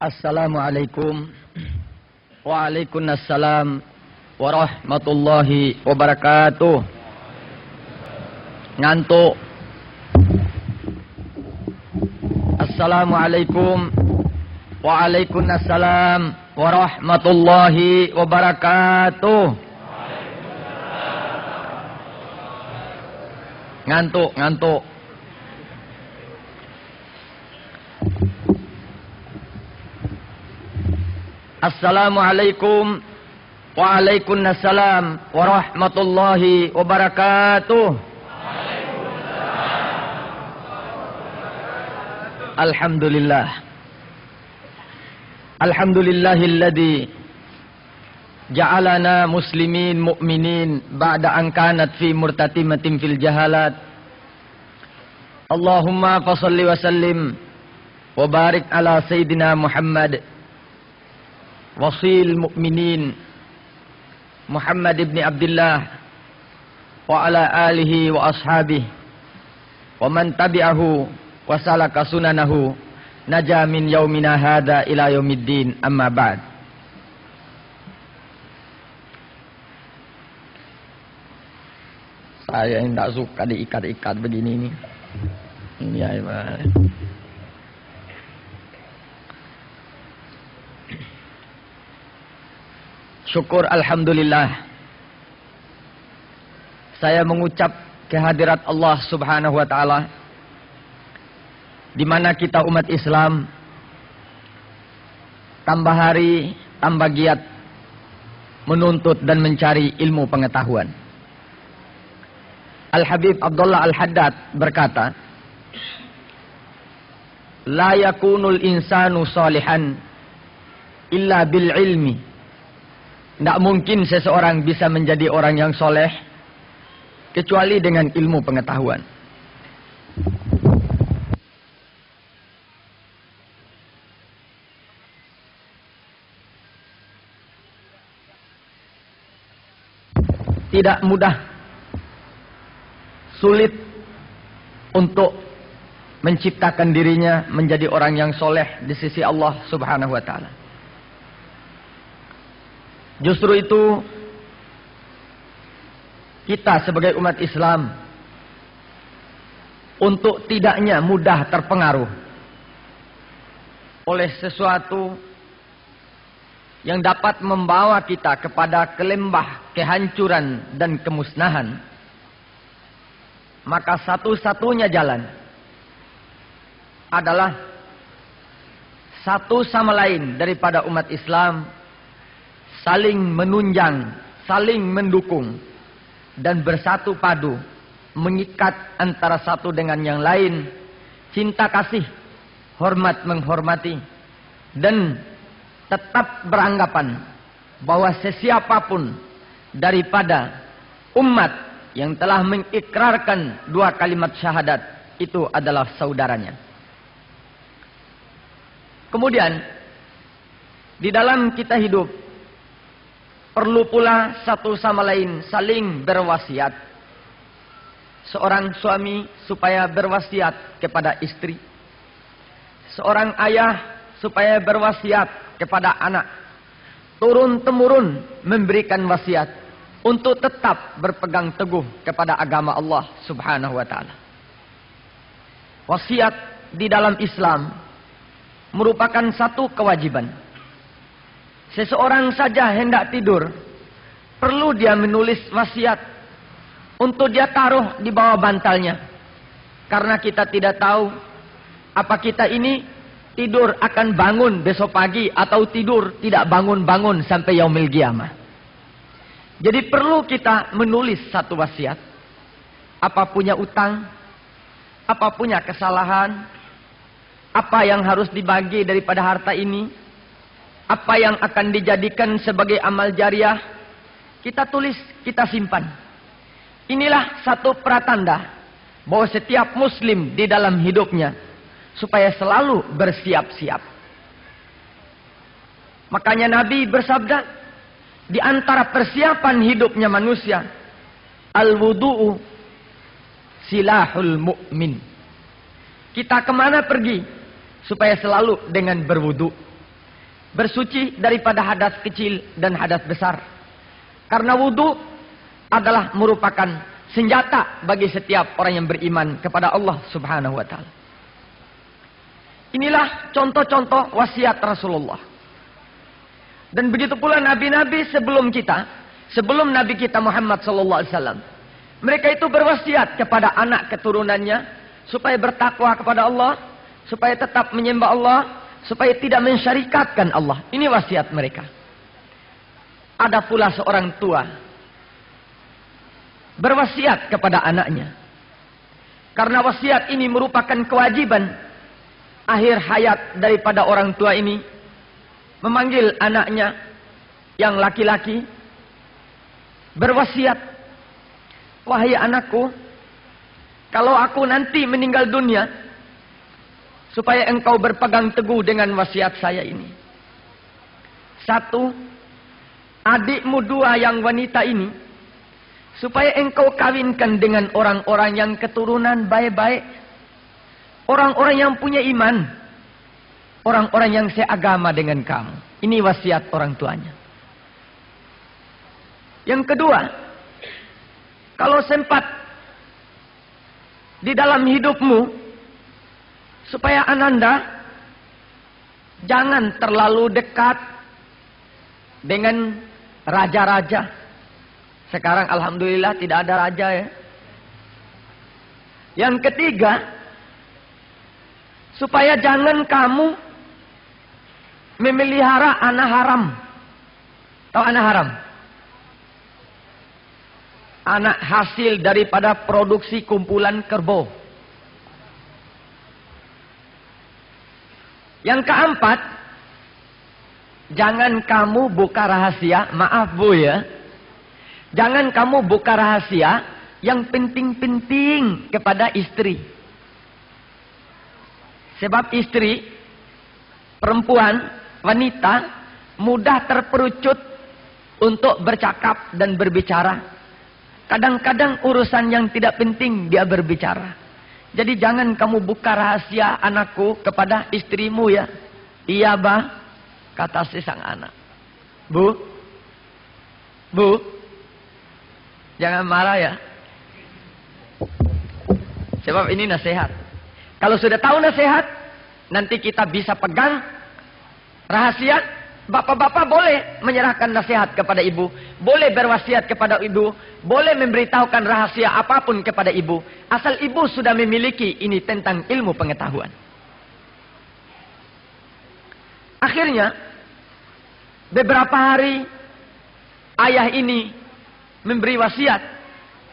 Assalamualaikum Waalaikumsalam warahmatullahi wabarakatuh. Ngantuk. Assalamualaikum Waalaikumsalam warahmatullahi wabarakatuh. Ngantuk. Assalamualaikum Waalaikumsalam warahmatullahi wabarakatuh. Alhamdulillah. Alhamdulillahilladzi ja'alana muslimin mu'minin ba'da an kanat fi murtatimatin fil jahalat. Allahumma fasalli wa sallim wa barik ala sayyidina Muhammad wasil mu'minin Muhammad ibn Abdullah wa ala alihi wa ashabihi wa man tabi'ahu wa salaka sunanahu naja min yaumina hadha ila yaumiddin, amma ba'd. Saya tidak suka diikat-ikat begini ini. Ini ya, syukur alhamdulillah. Saya mengucap kehadirat Allah Subhanahu wa taala di mana kita umat Islam tambah hari tambah giat menuntut dan mencari ilmu pengetahuan. Al-Habib Abdullah Al-Haddad berkata, "La yakunul insanu salihan illa bil ilmi." Tidak mungkin seseorang bisa menjadi orang yang soleh kecuali dengan ilmu pengetahuan. Tidak mudah, sulit untuk menciptakan dirinya menjadi orang yang soleh di sisi Allah Subhanahu wa taala. Justru itu kita sebagai umat Islam untuk tidaknya mudah terpengaruh oleh sesuatu yang dapat membawa kita kepada kelembah kehancuran dan kemusnahan, maka satu-satunya jalan adalah satu sama lain daripada umat Islam saling menunjang, saling mendukung, dan bersatu padu, mengikat antara satu dengan yang lain, cinta kasih, hormat menghormati, dan tetap beranggapan bahwa sesiapapun daripada umat yang telah mengikrarkan dua kalimat syahadat itu adalah saudaranya. Kemudian, di dalam kita hidup, perlu pula satu sama lain saling berwasiat. Seorang suami supaya berwasiat kepada istri. Seorang ayah supaya berwasiat kepada anak. Turun-temurun memberikan wasiat untuk tetap berpegang teguh kepada agama Allah Subhanahu wa taala. Wasiat di dalam Islam merupakan satu kewajiban. Seseorang saja hendak tidur, perlu dia menulis wasiat untuk dia taruh di bawah bantalnya. Karena kita tidak tahu apa kita ini tidur akan bangun besok pagi atau tidur tidak bangun-bangun sampai yaumil qiyamah. Jadi perlu kita menulis satu wasiat. Apa punya utang, apa punya kesalahan, apa yang harus dibagi daripada harta ini, apa yang akan dijadikan sebagai amal jariah, kita tulis, kita simpan. Inilah satu pratanda bahwa setiap muslim di dalam hidupnya supaya selalu bersiap-siap. Makanya Nabi bersabda, di antara persiapan hidupnya manusia, al-wudu'u silahul mu'min. Kita kemana pergi supaya selalu dengan berwudu. bersuci daripada hadas kecil dan hadas besar. Karena wudu adalah merupakan senjata bagi setiap orang yang beriman kepada Allah Subhanahu wa taala. Inilah contoh-contoh wasiat Rasulullah. Dan begitu pula nabi-nabi sebelum kita, sebelum Nabi kita Muhammad sallallahu alaihi wasallam. Mereka itu berwasiat kepada anak keturunannya supaya bertakwa kepada Allah, supaya tetap menyembah Allah, supaya tidak mensyarikatkan Allah. Ini wasiat mereka. Ada pula seorang tua berwasiat kepada anaknya. Karena wasiat ini merupakan kewajiban akhir hayat daripada orang tua ini, memanggil anaknya yang laki-laki berwasiat, wahai anakku, kalau aku nanti meninggal dunia, supaya engkau berpegang teguh dengan wasiat saya ini. Satu, adikmu dua yang wanita ini, supaya engkau kawinkan dengan orang-orang yang keturunan baik-baik, orang-orang yang punya iman, orang-orang yang seagama dengan kamu. Ini wasiat orang tuanya. Yang kedua, kalau sempat di dalam hidupmu, supaya ananda jangan terlalu dekat dengan raja-raja. Sekarang alhamdulillah tidak ada raja ya. Yang ketiga, supaya jangan kamu memelihara anak haram. Tahu anak haram? Anak hasil daripada produksi kumpulan kerbau. Yang keempat, jangan kamu buka rahasia, maaf Bu ya. Jangan kamu buka rahasia yang penting-penting kepada istri. Sebab istri, perempuan, wanita, mudah terperucut untuk bercakap dan berbicara. Kadang-kadang urusan yang tidak penting dia berbicara. Jadi jangan kamu buka rahasia anakku kepada istrimu ya. Iya bah, kata si sang anak. Bu, jangan marah ya. Sebab ini nasihat. Kalau sudah tahu nasihat, nanti kita bisa pegang rahasia. Bapak-bapak boleh menyerahkan nasihat kepada ibu, boleh berwasiat kepada ibu, boleh memberitahukan rahasia apapun kepada ibu, asal ibu sudah memiliki ini tentang ilmu pengetahuan. Akhirnya, beberapa hari ayah ini memberi wasiat,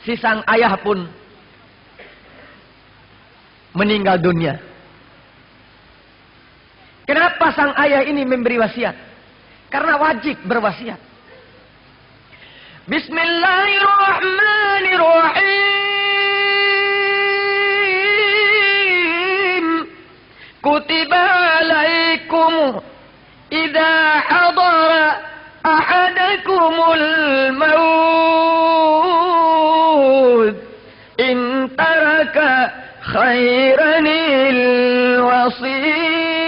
si sang ayah pun meninggal dunia. Kenapa sang ayah ini memberi wasiat? Karena wajib berwasiat. Bismillahirrahmanirrahim. Kutiba alaikum idza hadara ahadakumul maut in taraka khairanil wasiyatu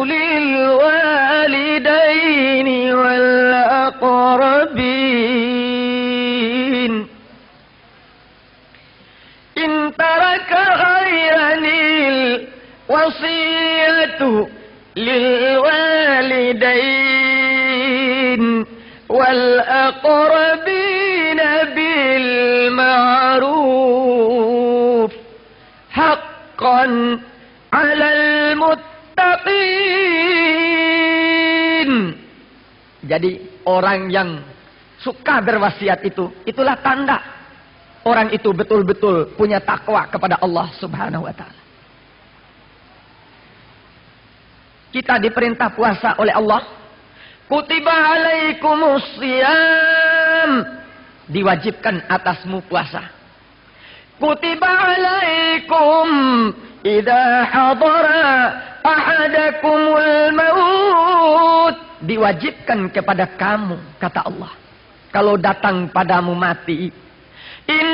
lil walidaini wal aqrabin. In taraka khairanil wasiyatu lil walidain wal aqrabin bil ma'ruf haqqan 'alal muttaqin. Jadi orang yang suka berwasiat itu, itulah tanda orang itu betul-betul punya takwa kepada Allah Subhanahu wa taala. Kita diperintah puasa oleh Allah. Kutiba alaikumus shiyam. Diwajibkan atasmu puasa. Kutiba alaikum idza hadara ahadakumul maut. Diwajibkan kepada kamu, kata Allah, kalau datang padamu mati. In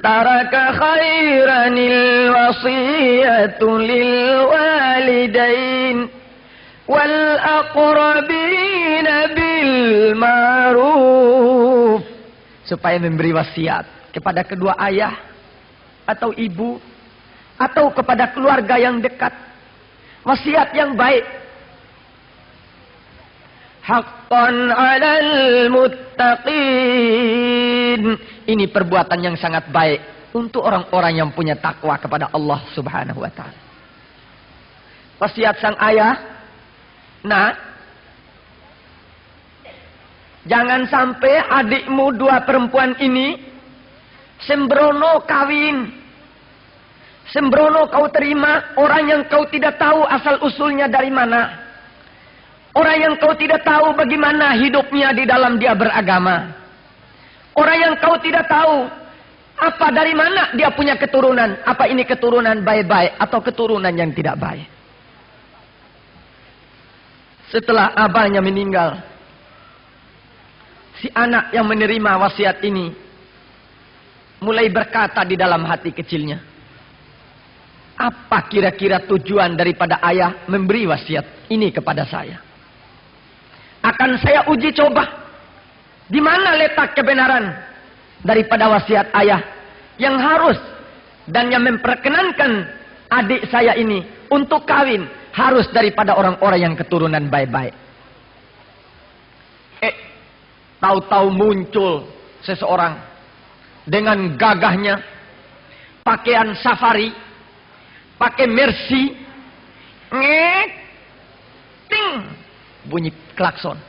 taraka khairanil wasiyatu lil walidain. wal aqrabina bil ma'ruf. Supaya memberi wasiat kepada kedua ayah atau ibu atau kepada keluarga yang dekat. Wasiat yang baik. Haqqan 'alal muttaqin. Ini perbuatan yang sangat baik untuk orang-orang yang punya takwa kepada Allah Subhanahu wa taala. Wasiat sang ayah, nah, jangan sampai adikmu dua perempuan ini sembrono kawin. Sembrono kau terima orang yang kau tidak tahu asal usulnya dari mana. Orang yang kau tidak tahu bagaimana hidupnya di dalam dia beragama. Orang yang kau tidak tahu apa dari mana dia punya keturunan. Apa ini keturunan baik-baik atau keturunan yang tidak baik. Setelah abahnya meninggal, si anak yang menerima wasiat ini mulai berkata di dalam hati kecilnya, apa kira-kira tujuan daripada ayah memberi wasiat ini kepada saya? Akan saya uji coba. Di mana letak kebenaran daripada wasiat ayah yang harus dan yang memperkenankan adik saya ini untuk kawin harus daripada orang-orang yang keturunan baik-baik. Tahu-tahu muncul seseorang dengan gagahnya, pakaian safari, pakai mercy, ting, bunyi klakson.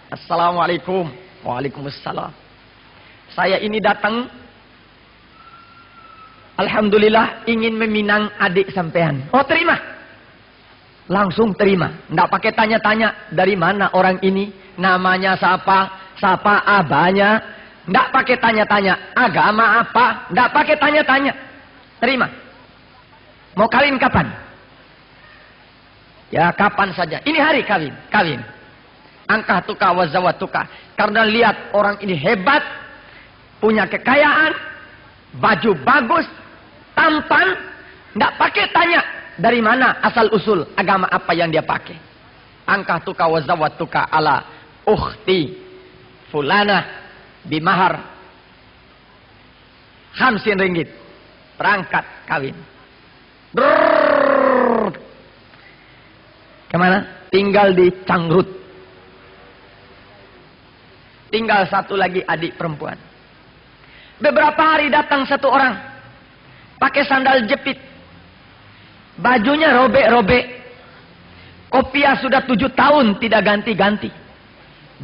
Assalamualaikum. Waalaikumsalam. Saya ini datang, alhamdulillah ingin meminang adik sampean. Oh, terima. Langsung terima. Nggak pakai tanya-tanya dari mana orang ini, namanya siapa abahnya. Nggak pakai tanya-tanya agama apa, nggak pakai tanya-tanya. Terima. Mau kawin kapan? Ya kapan saja. Ini hari kawin. Kawin. Angkah tuka wazawatuka. Karena lihat orang ini hebat, punya kekayaan, baju bagus, tampan, nggak pakai tanya dari mana asal usul agama apa yang dia pakai. Angkah tuka wazawatuka ala ukhti fulana bimahar 50 ringgit. Perangkat kawin. Brrrr. Kemana? Tinggal di Cangrut. Tinggal satu lagi adik perempuan. Beberapa hari datang satu orang. Pakai sandal jepit. Bajunya robek-robek. Kopiah sudah 7 tahun tidak ganti-ganti.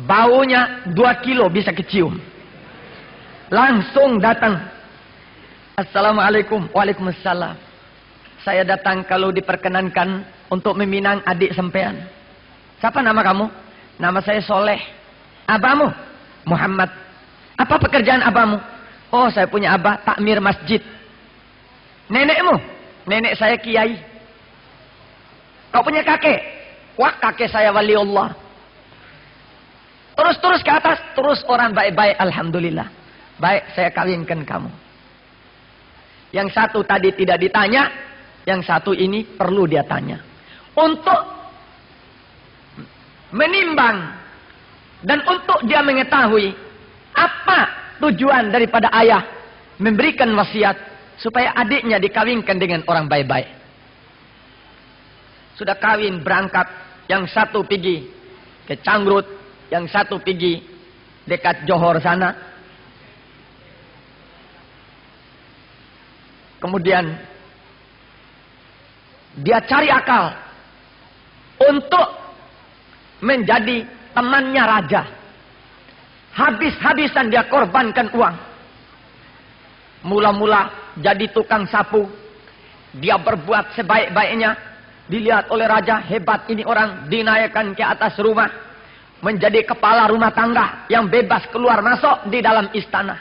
Baunya 2 kilo bisa kecium. Langsung datang. Assalamualaikum. Waalaikumsalam. Saya datang kalau diperkenankan untuk meminang adik sampean. Siapa nama kamu? Nama saya Soleh. Abamu? Muhammad. Apa pekerjaan abamu? Oh, saya punya abah takmir masjid. Nenekmu? Nenek saya kiai. Kau punya kakek? Wah, kakek saya wali Allah. Terus ke atas, terus orang baik-baik, alhamdulillah. Baik, saya kawinkan kamu. Yang satu tadi tidak ditanya, yang satu ini perlu dia tanya. Untuk menimbang dan untuk dia mengetahui apa tujuan daripada ayah memberikan wasiat supaya adiknya dikawinkan dengan orang baik-baik. Sudah kawin berangkat, yang satu pergi ke Cangrut, yang satu pergi dekat Johor sana. Kemudian dia cari akal untuk menjadi temannya raja. Habis-habisan dia korbankan uang. Mula-mula jadi tukang sapu. Dia berbuat sebaik-baiknya. Dilihat oleh raja, hebat ini orang, dinaikkan ke atas rumah. Menjadi kepala rumah tangga yang bebas keluar masuk di dalam istana.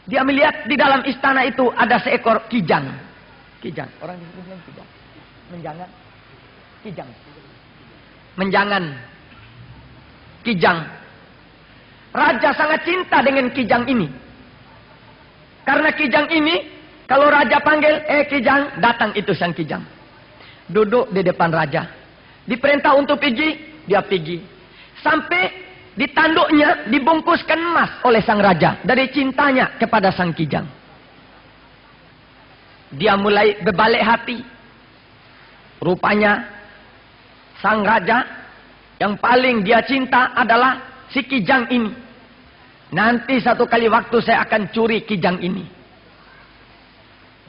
Dia melihat di dalam istana itu ada seekor kijang. Kijang. Orang di sini bilang kijang. Menjangan. Kijang. Menjangan. Kijang. Raja sangat cinta dengan kijang ini. Karena kijang ini, kalau raja panggil, kijang, datang itu sang kijang. Duduk di depan raja. Diperintah untuk pergi, dia pergi. Sampai di tanduknya dibungkuskan emas oleh sang raja dari cintanya kepada sang kijang. Dia mulai berbalik hati. Rupanya sang raja yang paling dia cinta adalah si kijang ini. Nanti satu kali waktu saya akan curi kijang ini.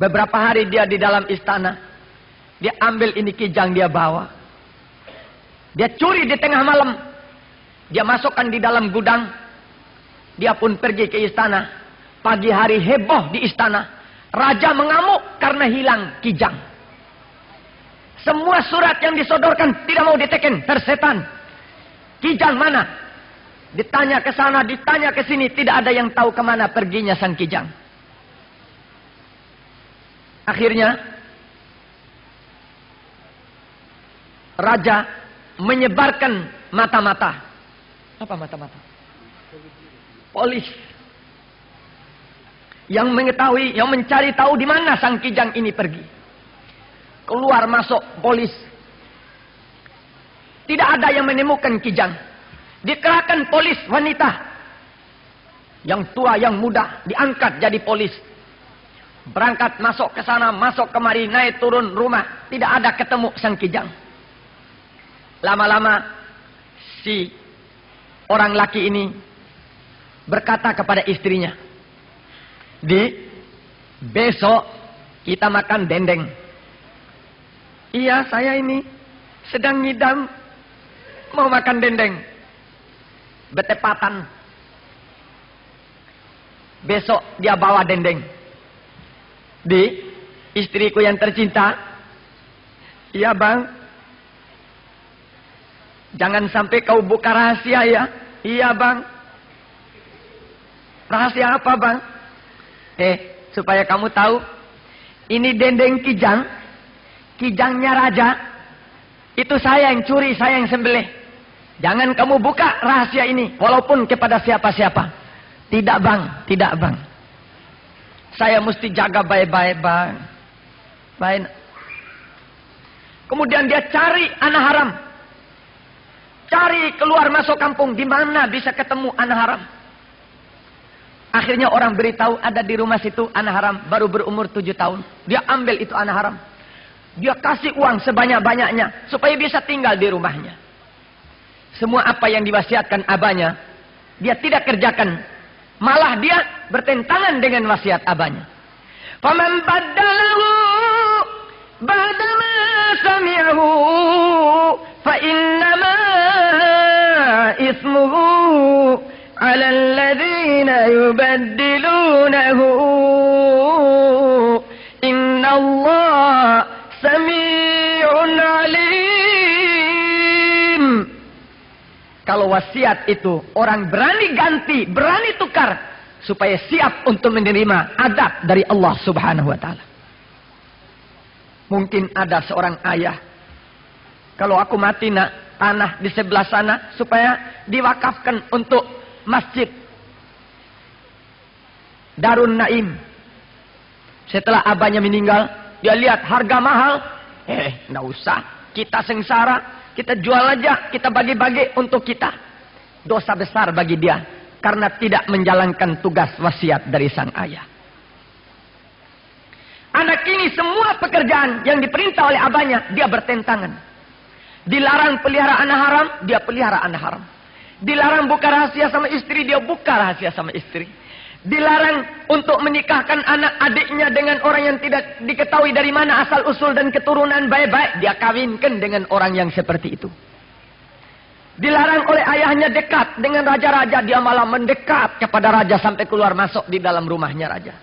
Beberapa hari dia di dalam istana. Dia ambil ini kijang, dia bawa. Dia curi di tengah malam. Dia masukkan di dalam gudang. Dia pun pergi ke istana. Pagi hari heboh di istana. Raja mengamuk karena hilang kijang. Semua surat yang disodorkan tidak mau diteken, tersetan. Kijang mana? Ditanya ke sana, ditanya ke sini, tidak ada yang tahu kemana perginya sang kijang. Akhirnya raja menyebarkan mata-mata. Apa mata-mata? Polis. Yang mengetahui, yang mencari tahu di mana sang kijang ini pergi. Keluar masuk polis. Tidak ada yang menemukan kijang. Dikerahkan polis wanita. Yang tua, yang muda, diangkat jadi polis. Berangkat masuk ke sana, masuk kemari, naik turun rumah. Tidak ada ketemu sang kijang. Lama-lama si orang laki ini berkata kepada istrinya, besok kita makan dendeng. Iya, saya ini sedang ngidam mau makan dendeng. Betepatan. Besok dia bawa dendeng. Istriku yang tercinta. Iya bang. Jangan sampai kau buka rahasia ya. Iya bang. Rahasia apa bang? Supaya kamu tahu. Ini dendeng kijang. Kijangnya raja. Itu saya yang curi, saya yang sembelih. Jangan kamu buka rahasia ini. Walaupun kepada siapa-siapa. Tidak bang, tidak bang. Saya mesti jaga baik-baik bang. Baik. Kemudian dia cari anak haram. Cari keluar masuk kampung. Di mana bisa ketemu anak haram. Akhirnya orang beritahu ada di rumah situ anak haram. Baru berumur 7 tahun. Dia ambil itu anak haram. Dia kasih uang sebanyak-banyaknya. Supaya bisa tinggal di rumahnya. Semua apa yang diwasiatkan abahnya. Dia tidak kerjakan. Malah dia bertentangan dengan wasiat abahnya. Faman baddalahu ba'dama sami'ahu fa innama ismuhu 'ala alladhina yubaddilunahu innallaha sami'un 'alim. Kalau wasiat itu orang berani ganti, berani tukar supaya siap untuk menerima adab dari Allah Subhanahu wa taala. Mungkin ada seorang ayah, kalau aku mati nak, tanah di sebelah sana supaya diwakafkan untuk masjid Darun Naim. Setelah abahnya meninggal, dia lihat harga mahal. Nggak usah, kita sengsara, kita jual aja, kita bagi-bagi untuk kita. Dosa besar bagi dia karena tidak menjalankan tugas wasiat dari sang ayah. Anak ini semua pekerjaan yang diperintah oleh abahnya, dia bertentangan. Dilarang pelihara anak haram, dia pelihara anak haram. Dilarang buka rahasia sama istri, dia buka rahasia sama istri. Dilarang untuk menikahkan anak adiknya dengan orang yang tidak diketahui dari mana asal usul dan keturunan baik-baik, dia kawinkan dengan orang yang seperti itu. Dilarang oleh ayahnya dekat dengan raja-raja, dia malah mendekat kepada raja sampai keluar masuk di dalam rumahnya raja.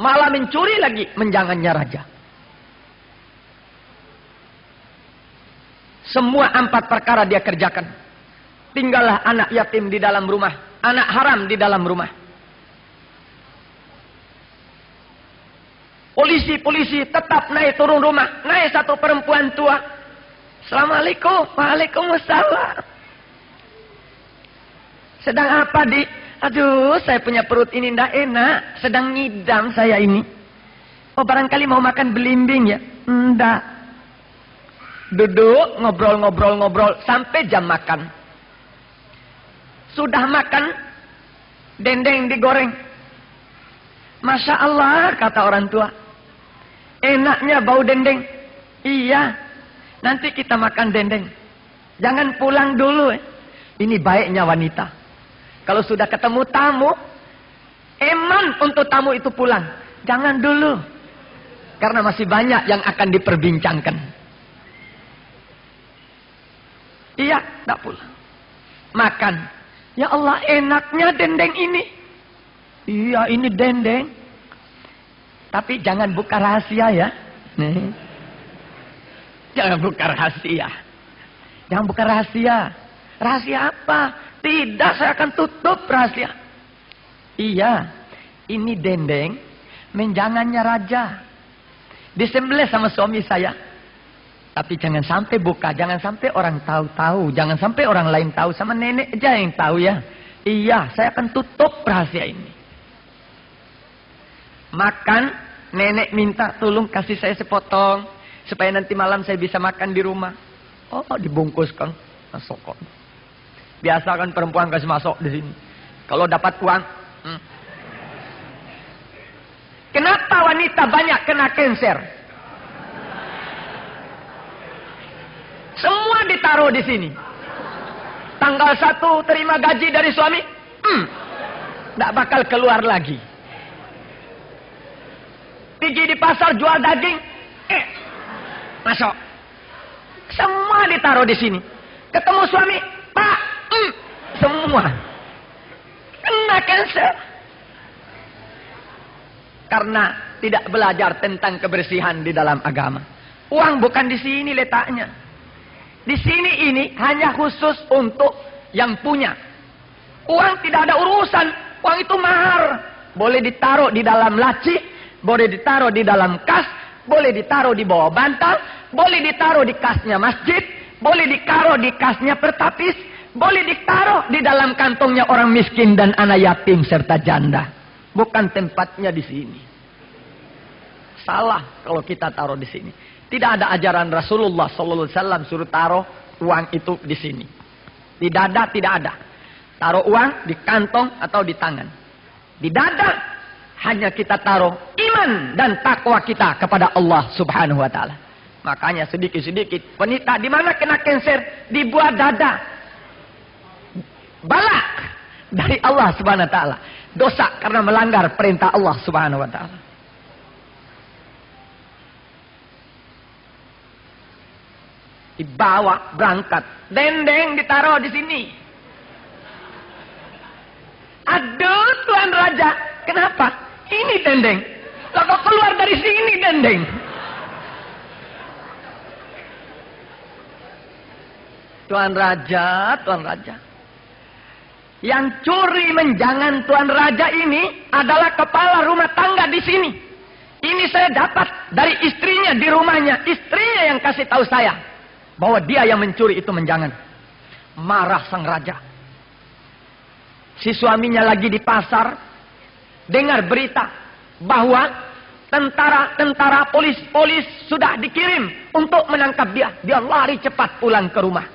Malah mencuri lagi menjangannya raja. Semua 4 perkara dia kerjakan. Tinggallah anak yatim di dalam rumah, anak haram di dalam rumah. Polisi-polisi tetap naik turun rumah. Naik satu perempuan tua. Assalamualaikum. Waalaikumsalam. Sedang apa di? Aduh, saya punya perut ini ndak enak. Sedang ngidam saya ini. Oh, barangkali mau makan belimbing ya? Ndak. Duduk, ngobrol sampai jam makan. Sudah makan, dendeng digoreng. Masya Allah, kata orang tua. Enaknya bau dendeng. Iya, nanti kita makan dendeng. Jangan pulang dulu. Ini baiknya wanita. Kalau sudah ketemu tamu, eman untuk tamu itu pulang. Jangan dulu. Karena masih banyak yang akan diperbincangkan. Iya, tak pulang. Makan. Ya Allah, enaknya dendeng ini. Iya, ini dendeng. Tapi jangan buka rahasia ya. Nih. Jangan buka rahasia. Jangan buka rahasia. Rahasia apa? Tidak, saya akan tutup rahasia. Iya, ini dendeng menjangannya raja. Disembelih sama suami saya. Tapi jangan sampai buka, jangan sampai orang tahu, jangan sampai orang lain tahu, sama nenek aja yang tahu ya. Iya, saya akan tutup rahasia ini. Makan, nenek minta tolong kasih saya sepotong supaya nanti malam saya bisa makan di rumah. Oh, dibungkuskan, masukkan. Biasa kan perempuan kasih masuk di sini. Kalau dapat uang. Kenapa wanita banyak kena kanker? Semua ditaruh di sini. Tanggal 1 terima gaji dari suami, tidak bakal keluar lagi. Pergi di pasar jual daging, masuk. Semua ditaruh di sini. Ketemu suami, Pak, semua kena kanker. Karena tidak belajar tentang kebersihan di dalam agama. Uang bukan di sini letaknya. Di sini ini hanya khusus untuk yang punya. Uang tidak ada urusan. Uang itu mahar. Boleh ditaruh di dalam laci, boleh ditaruh di dalam kas, boleh ditaruh di bawah bantal, boleh ditaruh di kasnya masjid, boleh ditaruh di kasnya pertapis, boleh ditaruh di dalam kantongnya orang miskin dan anak yatim serta janda. Bukan tempatnya di sini. Salah kalau kita taruh di sini. Tidak ada ajaran Rasulullah SAW suruh taruh uang itu di sini. Di dada tidak ada. Taruh uang di kantong atau di tangan. Di dada hanya kita taruh iman dan takwa kita kepada Allah Subhanahu wa taala. Makanya sedikit-sedikit wanita di mana kena kanker dibuat dada. Balak dari Allah Subhanahu wa taala. Dosa karena melanggar perintah Allah Subhanahu wa taala. Dibawa berangkat, dendeng ditaruh di sini. Aduh, Tuan Raja, kenapa? Ini dendeng. Kok keluar dari sini dendeng? Tuan Raja, Tuan Raja. Yang curi menjangan Tuan Raja ini adalah kepala rumah tangga di sini. Ini saya dapat dari istrinya di rumahnya. Istrinya yang kasih tahu saya bahwa dia yang mencuri itu menjangan. Marah sang raja. Si suaminya lagi di pasar, dengar berita bahwa tentara polis sudah dikirim untuk menangkap dia. Dia lari cepat pulang ke rumah.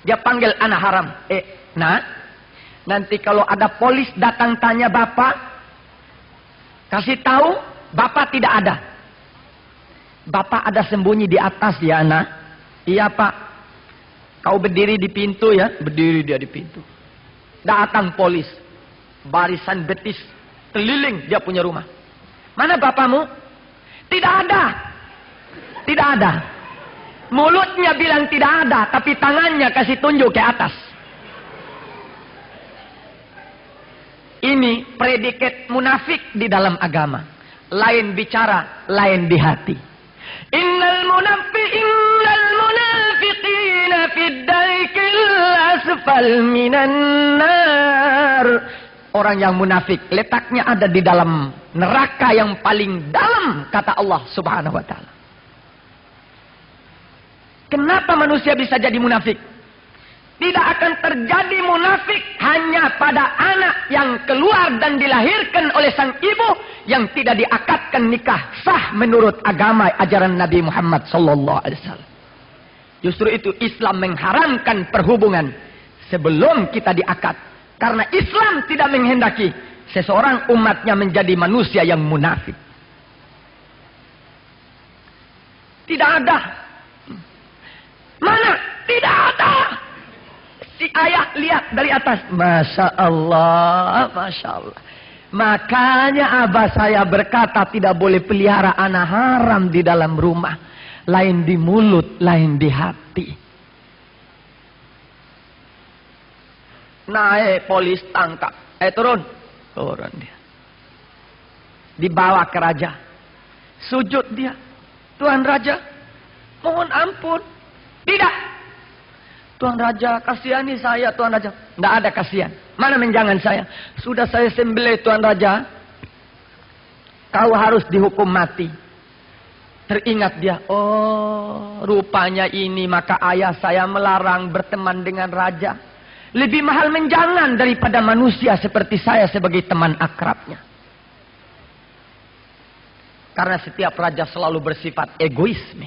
Dia panggil anak haram. Nak, nanti kalau ada polis datang tanya bapak, kasih tahu bapak tidak ada. Bapak ada sembunyi di atas ya anak. Iya pak, kau berdiri di pintu ya, berdiri dia di pintu. Datang polis, barisan betis, keliling dia punya rumah. Mana bapakmu? Tidak ada, tidak ada. Mulutnya bilang tidak ada, tapi tangannya kasih tunjuk ke atas. Ini predikat munafik di dalam agama. Lain bicara, lain di hati. Innal munafiqina fid darkil asfal minan nar. Orang yang munafik letaknya ada di dalam neraka yang paling dalam, kata Allah Subhanahu wa taala. Kenapa manusia bisa jadi munafik? Tidak akan terjadi munafik hanya pada anak yang keluar dan dilahirkan oleh sang ibu yang tidak diakadkan nikah sah menurut agama ajaran Nabi Muhammad sallallahu alaihi wasallam. Justru itu Islam mengharamkan perhubungan sebelum kita diakad. Karena Islam tidak menghendaki seseorang umatnya menjadi manusia yang munafik. Tidak ada. Mana? Tidak ada. Si ayah lihat dari atas. Masya Allah. Masya Allah. Makanya abah saya berkata tidak boleh pelihara anak haram di dalam rumah. Lain di mulut, lain di hati. Naik polis tangkap. Turun. Turun dia. Dibawa ke raja. Sujud dia. Tuan Raja, mohon ampun. Tidak. Tuan Raja, kasihani saya, Tuan Raja. Tidak ada kasihan. Mana menjangan saya? Sudah saya sembelih, Tuan Raja. Kau harus dihukum mati. Teringat dia. Oh, rupanya ini maka ayah saya melarang berteman dengan raja. Lebih mahal menjangan daripada manusia seperti saya sebagai teman akrabnya. Karena setiap raja selalu bersifat egoisme.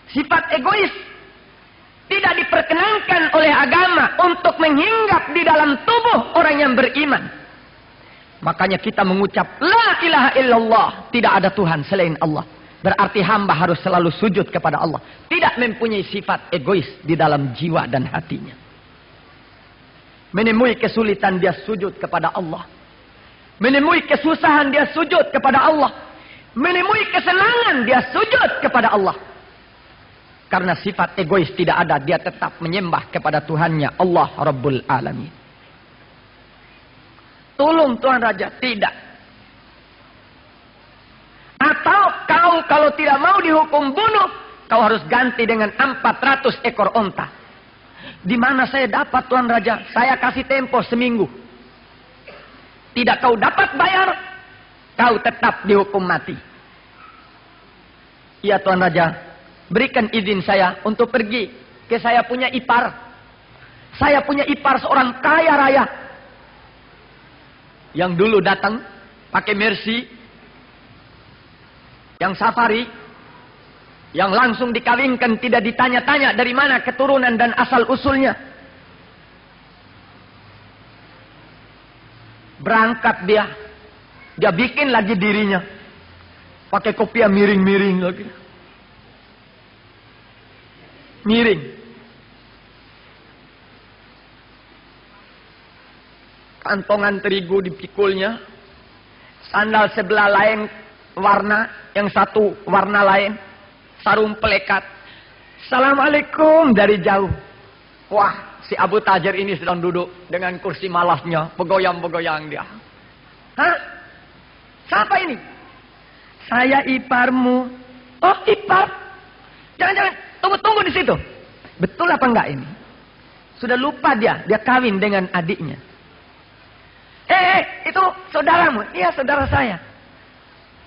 Sifat egois tidak diperkenankan oleh agama untuk menghinggap di dalam tubuh orang yang beriman. Makanya kita mengucap La ilaha illallah. Tidak ada Tuhan selain Allah. Berarti hamba harus selalu sujud kepada Allah. Tidak mempunyai sifat egois di dalam jiwa dan hatinya. Menemui kesulitan dia sujud kepada Allah. Menemui kesusahan dia sujud kepada Allah. Menemui kesenangan dia sujud kepada Allah. Karena sifat egois tidak ada. Dia tetap menyembah kepada Tuhannya. Allah Rabbul Alamin. Tolong Tuan Raja. Tidak. Atau kau kalau tidak mau dihukum bunuh. Kau harus ganti dengan 400 ekor onta. Di mana saya dapat Tuan Raja? Saya kasih tempo seminggu. Tidak kau dapat bayar, kau tetap dihukum mati. Ya Tuan Raja, berikan izin saya untuk pergi ke saya punya ipar. Saya punya ipar seorang kaya raya. Yang dulu datang pakai Mercy, yang safari, yang langsung dikawinkan tidak ditanya-tanya dari mana keturunan dan asal usulnya. Berangkat dia. Dia bikin lagi dirinya. Pakai kopiah miring-miring lagi. Miring. Kantongan terigu dipikulnya. Sandal sebelah lain warna. Yang satu warna lain. Sarung pelekat. Assalamualaikum dari jauh. Wah. Si Abu Tajir ini sedang duduk dengan kursi malasnya. Begoyang-begoyang dia. Hah? Siapa ini? Saya iparmu. Oh, ipar? Jangan-jangan. Tunggu di situ. Betul apa enggak ini? Sudah lupa dia. Dia kawin dengan adiknya. Itu saudaramu. Iya, saudara saya.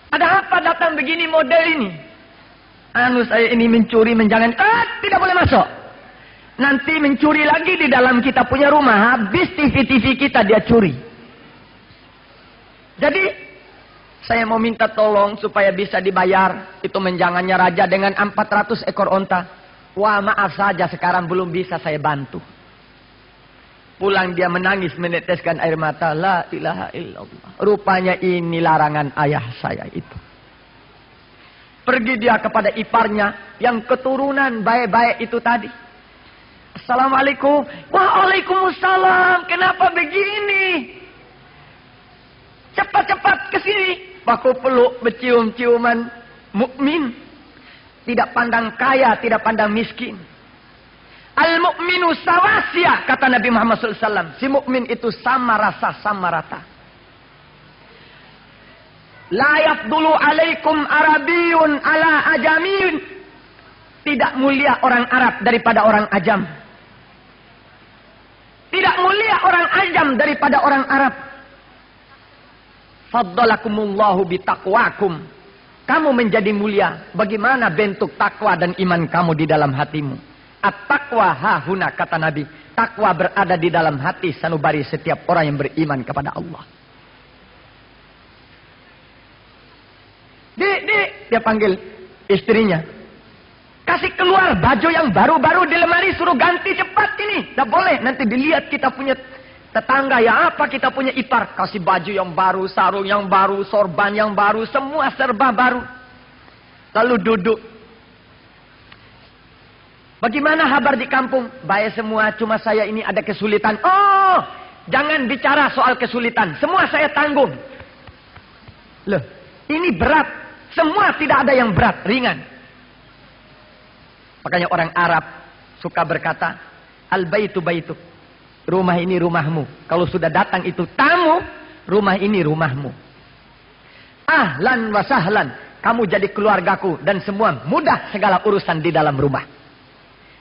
Ada apa datang begini model ini? Saya ini mencuri, menjangan. Tidak boleh masuk. Nanti mencuri lagi di dalam kita punya rumah. Habis TV-TV kita dia curi. Jadi, saya mau minta tolong supaya bisa dibayar. Itu menjangannya raja dengan 400 ekor onta. Wah, maaf saja sekarang belum bisa saya bantu. Pulang dia menangis meneteskan air mata. La ilaha illallah. Rupanya ini larangan ayah saya itu. Pergi dia kepada iparnya. Yang keturunan baik-baik itu tadi. Assalamualaikum. Waalaikumsalam. Kenapa begini? Cepat-cepat ke sini. Baku peluk, bercium-ciuman. Mukmin. Tidak pandang kaya, tidak pandang miskin. Al-mu'minu sawasya, kata Nabi Muhammad SAW. Si mukmin itu sama rasa, sama rata. La yafdulu alaikum arabiyun ala ajamiyun. Tidak mulia orang Arab daripada orang ajam. Tidak mulia orang ajam daripada orang Arab. Faddalakumullahu bitaqwakum. Kamu menjadi mulia. Bagaimana bentuk takwa dan iman kamu di dalam hatimu? At-taqwa hahuna, kata Nabi. Takwa berada di dalam hati sanubari setiap orang yang beriman kepada Allah. Dik, dia panggil. istrinya. Kasih keluar baju yang baru-baru di lemari, suruh ganti cepat ini. Tidak boleh, nanti dilihat kita punya tetangga ya apa, kita punya ipar. Kasih baju yang baru, sarung yang baru, sorban yang baru, semua serba baru. Lalu duduk. Bagaimana kabar di kampung? Baik semua, cuma saya ini ada kesulitan. Oh, jangan bicara soal kesulitan. Semua saya tanggung. Loh, ini berat. Semua tidak ada yang berat, ringan. Makanya orang Arab suka berkata, al-baitu baituk. Rumah ini rumahmu. Kalau sudah datang itu tamu, rumah ini rumahmu. Ahlan wa sahlan. Kamu jadi keluargaku dan semua mudah segala urusan di dalam rumah.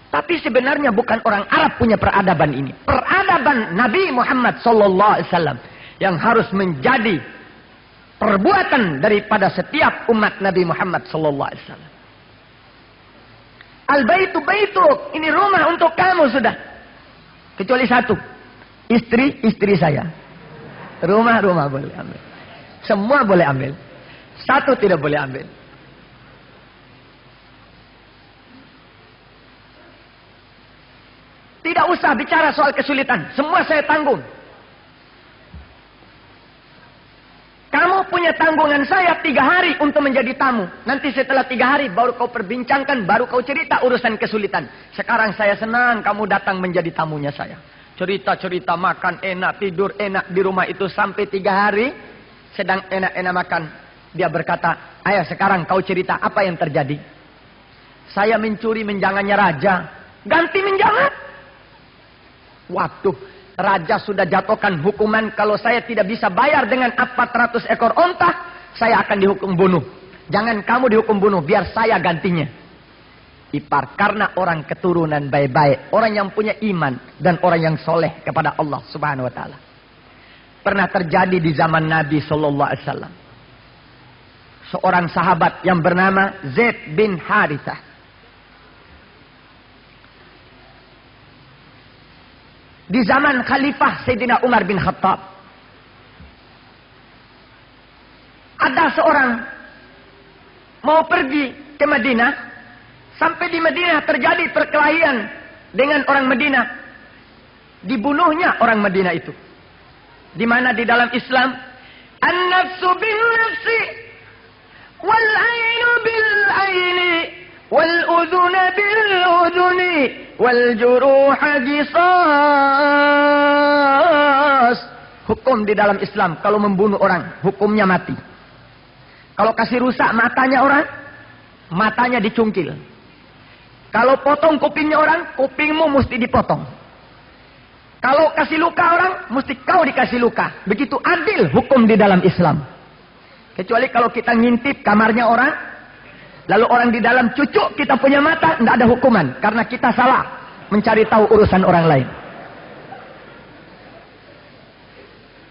Tapi sebenarnya bukan orang Arab punya peradaban ini. Peradaban Nabi Muhammad SAW yang harus menjadi perbuatan daripada setiap umat Nabi Muhammad SAW. Al-baitu baituk, ini rumah untuk kamu sudah. Kecuali satu, istri saya. Rumah boleh ambil. Semua boleh ambil. Satu tidak boleh ambil. Tidak usah bicara soal kesulitan. Semua saya tanggung. Kamu punya tanggungan saya 3 hari untuk menjadi tamu. Nanti setelah 3 hari baru kau perbincangkan, baru kau cerita urusan kesulitan. Sekarang saya senang kamu datang menjadi tamunya saya. Cerita-cerita, makan enak, tidur enak di rumah itu sampai 3 hari. Sedang enak-enak makan. Dia berkata, ayo sekarang kau cerita apa yang terjadi. Saya mencuri menjangannya raja. Ganti menjangan. Waduh, raja sudah jatuhkan hukuman. Kalau saya tidak bisa bayar dengan 400 ekor onta, saya akan dihukum bunuh. Jangan kamu dihukum bunuh, biar saya gantinya. Ipar, karena orang keturunan baik-baik, orang yang punya iman dan orang yang soleh kepada Allah Subhanahu Wa Taala. Pernah terjadi di zaman Nabi Sallallahu Alaihi Wasallam. Seorang sahabat yang bernama Zaid bin Harithah. Di zaman Khalifah Sayyidina Umar bin Khattab. Ada seorang mau pergi ke Madinah. Sampai di Madinah terjadi perkelahian dengan orang Madinah. Dibunuhnya orang Madinah itu. Di mana di dalam Islam, an-nafsu bin nafsi, wal ainu bil aini, wal udhuna bil udhuni, wal juruha qisas. Hukum di dalam Islam, kalau membunuh orang, hukumnya mati. Kalau kasih rusak matanya orang, matanya dicungkil. Kalau potong kupingnya orang, kupingmu mesti dipotong. Kalau kasih luka orang, mesti kau dikasih luka. Begitu adil hukum di dalam Islam. Kecuali kalau kita ngintip kamarnya orang, lalu orang di dalam cucuk kita punya mata, tidak ada hukuman. Karena kita salah mencari tahu urusan orang lain.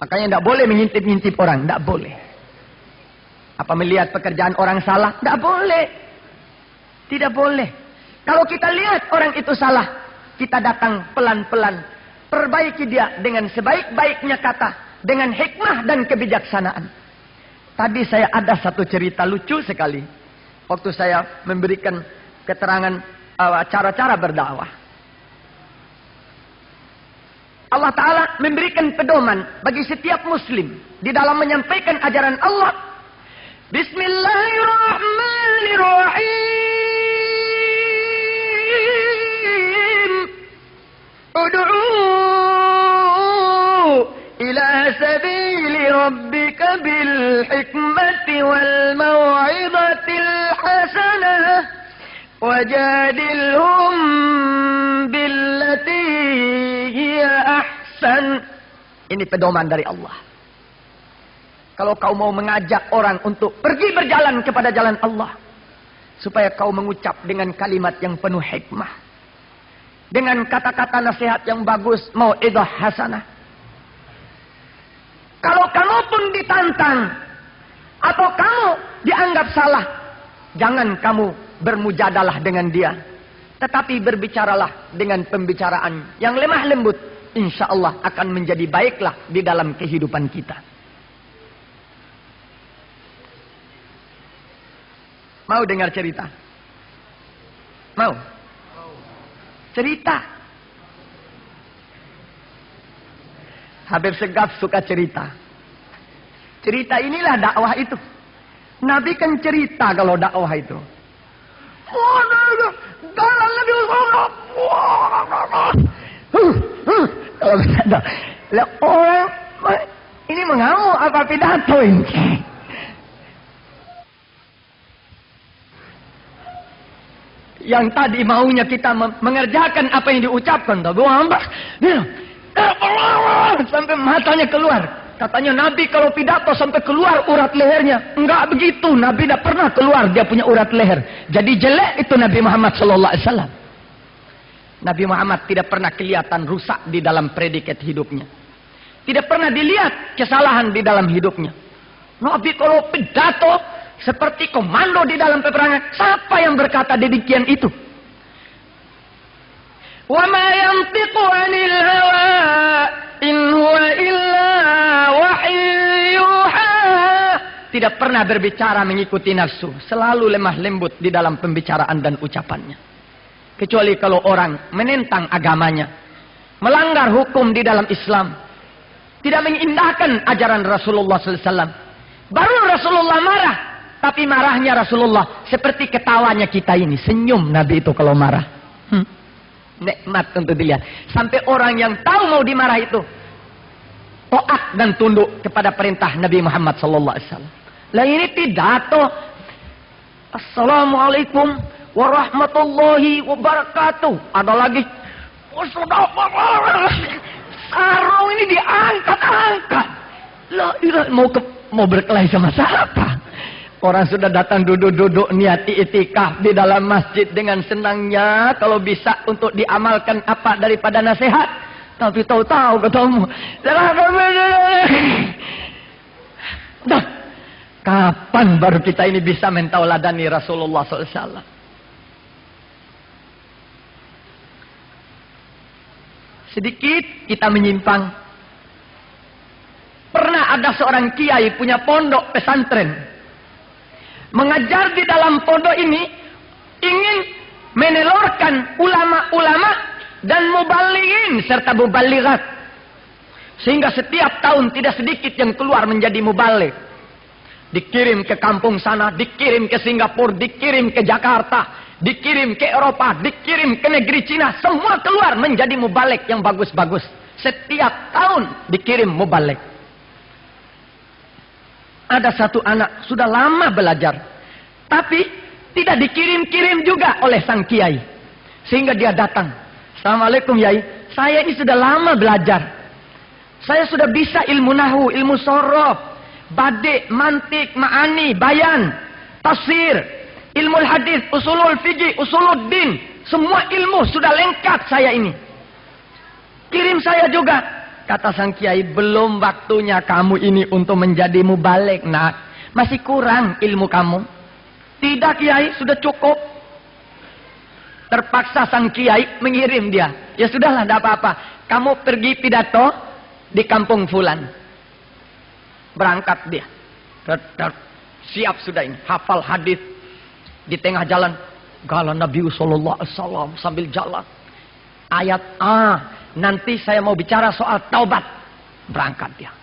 Makanya tidak boleh mengintip-ngintip orang, tidak boleh. Apa melihat pekerjaan orang salah? Tidak boleh. Tidak boleh. Kalau kita lihat orang itu salah, kita datang pelan-pelan. Perbaiki dia dengan sebaik-baiknya kata. Dengan hikmah dan kebijaksanaan. Tadi saya ada satu cerita lucu sekali. Waktu saya memberikan keterangan cara-cara berdakwah. Allah Ta'ala memberikan pedoman bagi setiap muslim. Di dalam menyampaikan ajaran Allah. Bismillahirrahmanirrahim. Udu'u ila sabili rabbika bil hikmati wal maw'izatil hasanah wajadilhum billati hiya ahsan. Ini pedoman dari Allah. Kalau kau mau mengajak orang untuk pergi berjalan kepada jalan Allah, supaya kau mengucap dengan kalimat yang penuh hikmah, dengan kata-kata nasihat yang bagus, mau'izah hasanah. Kalau kamu pun ditantang, atau kamu dianggap salah, jangan kamu bermujadalah dengan dia. Tetapi berbicaralah dengan pembicaraan yang lemah lembut. Insya Allah akan menjadi baiklah di dalam kehidupan kita. Mau dengar cerita? Mau? Cerita. Habib Segaf suka cerita. Cerita inilah dakwah itu. Nabi kan cerita kalau dakwah itu. Kalau bercanda, ini mengamuk apa pidato ini? Yang tadi maunya kita mengerjakan apa yang diucapkan, sampai matanya keluar. Katanya Nabi kalau pidato sampai keluar urat lehernya. Enggak begitu, Nabi tidak pernah keluar dia punya urat leher. Jadi jelek itu Nabi Muhammad SAW. Nabi Muhammad tidak pernah kelihatan rusak di dalam predikat hidupnya. Tidak pernah dilihat kesalahan di dalam hidupnya. Nabi kalau pidato seperti komando di dalam peperangan. Siapa yang berkata demikian itu? Wa ma yantiqu 'anil hawa in huwa illa wahyuha. Tidak pernah berbicara mengikuti nafsu, selalu lemah lembut di dalam pembicaraan dan ucapannya. Kecuali kalau orang menentang agamanya, melanggar hukum di dalam Islam, tidak mengindahkan ajaran Rasulullah SAW, baru Rasulullah marah. Tapi marahnya Rasulullah seperti ketawanya kita ini. Senyum Nabi itu kalau marah. Nikmat untuk dilihat. Sampai orang yang tahu mau dimarah itu taat dan tunduk kepada perintah Nabi Muhammad SAW. Lah ini pidato. Assalamualaikum warahmatullahi wabarakatuh. Ada lagi. Sarung ini diangkat-angkat. Lah mau berkelahi sama siapa? Orang sudah datang duduk-duduk niat i'tikaf di dalam masjid dengan senangnya kalau bisa untuk diamalkan apa daripada nasihat. Tapi tahu-tahu ketemu. Dah. Kapan baru kita ini bisa mentauladani Rasulullah SAW? Sedikit kita menyimpang. Pernah ada seorang kiai punya pondok pesantren. Mengajar di dalam pondok ini ingin menelurkan ulama-ulama dan mubalighin serta mubalighat. Sehingga setiap tahun tidak sedikit yang keluar menjadi mubaligh. Dikirim ke kampung sana, dikirim ke Singapura, dikirim ke Jakarta, dikirim ke Eropa, dikirim ke negeri Cina. Semua keluar menjadi mubaligh yang bagus-bagus. Setiap tahun dikirim mubaligh. Ada satu anak sudah lama belajar, tapi tidak dikirim-kirim juga oleh sang kiai. Sehingga dia datang. Assalamualaikum yai, saya ini sudah lama belajar. Saya sudah bisa ilmu nahwu, ilmu sorof, badik, mantik, ma'ani, bayan, tafsir, ilmu hadis, usulul fiqih, usuluddin. Semua ilmu sudah lengkap saya ini. Kirim saya juga. Kata sang kiai, belum waktunya kamu ini untuk menjadi mubaligh, nak. Masih kurang ilmu kamu. Tidak kiai, sudah cukup. Terpaksa sang kiai mengirim dia. Ya sudahlah, tidak apa-apa. Kamu pergi pidato di kampung fulan. Berangkat dia. Siap sudah ini, hafal hadis. Di tengah jalan, gala Nabi sallallahu alaihi wasallam sambil jalan. Ayat nanti saya mau bicara soal taubat. Berangkat dia.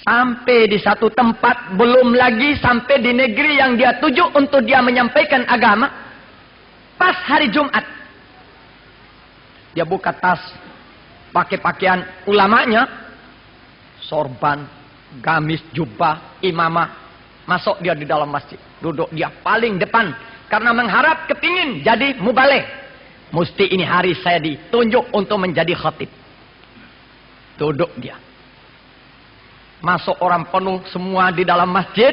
Sampai di satu tempat, belum lagi sampai di negeri yang dia tuju untuk dia menyampaikan agama. Pas hari Jumat. Dia buka tas, pakai pakaian ulamanya. Sorban, gamis, jubah, imamah. Masuk dia di dalam masjid. Duduk dia paling depan. Karena mengharap kepingin jadi mubaligh. Mesti ini hari saya ditunjuk untuk menjadi khatib. Duduk dia. Masuk orang penuh semua di dalam masjid.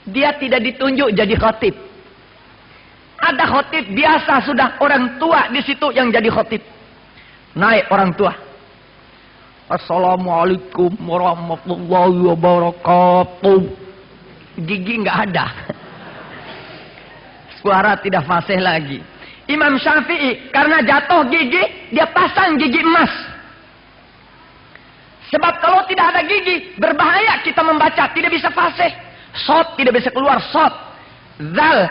Dia tidak ditunjuk jadi khatib. Ada khatib biasa sudah, orang tua di situ yang jadi khatib. Naik orang tua. Assalamualaikum warahmatullahi wabarakatuh. Gigi nggak ada. Suara tidak fasih lagi. Imam Syafi'i karena jatuh gigi, dia pasang gigi emas. Sebab kalau tidak ada gigi, berbahaya kita membaca, tidak bisa fasih. Sod tidak bisa keluar, sod. Zal,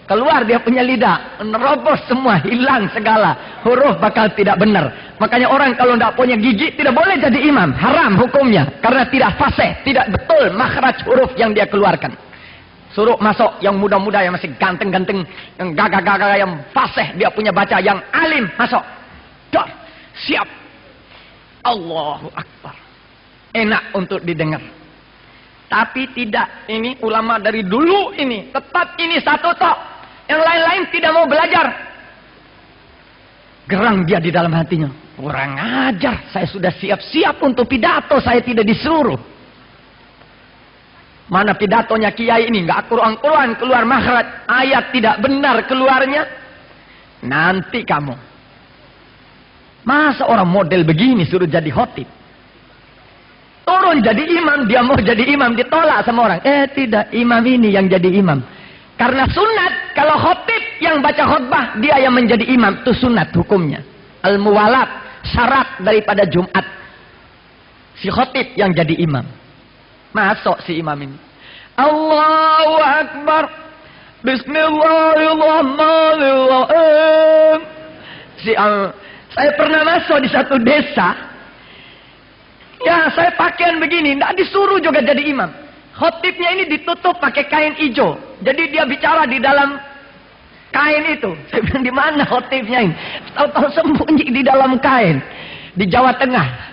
keluar dia punya lidah, nerobos semua, hilang segala huruf, bakal tidak benar. Makanya orang kalau tidak punya gigi tidak boleh jadi imam, haram hukumnya, karena tidak fasih, tidak betul makhraj huruf yang dia keluarkan. Suruh masuk yang muda-muda, yang masih ganteng-ganteng, yang gagah-gagah, yang fasih dia punya baca, yang alim masuk. Dah, siap. Allahu Akbar. Enak untuk didengar. Tapi tidak, ini ulama dari dulu ini, tetap ini satu tok. Yang lain-lain tidak mau belajar. Gerang dia di dalam hatinya. Kurang ajar, saya sudah siap-siap untuk pidato, saya tidak disuruh. Mana pidatonya kiai ini, nggak Quran keluar makhraj, ayat tidak benar keluarnya. Nanti kamu. Masa orang model begini suruh jadi khotib? Turun jadi imam, dia mau jadi imam, ditolak sama orang. Tidak, imam ini yang jadi imam. Karena sunat, kalau khotib yang baca khutbah, dia yang menjadi imam. Itu sunat hukumnya. Al-muwalat, syarat daripada Jumat. Si khotib yang jadi imam. Masuk si imam ini. Allahu Akbar. Bismillahirrahmanirrahim. Saya pernah masuk di satu desa. Ya, saya pakaian begini, tidak disuruh juga jadi imam. Khotibnya ini ditutup pakai kain hijau. Jadi dia bicara di dalam kain itu. Saya bilang, di mana khotibnya ini? Tahu-tahu sembunyi di dalam kain. Di Jawa Tengah.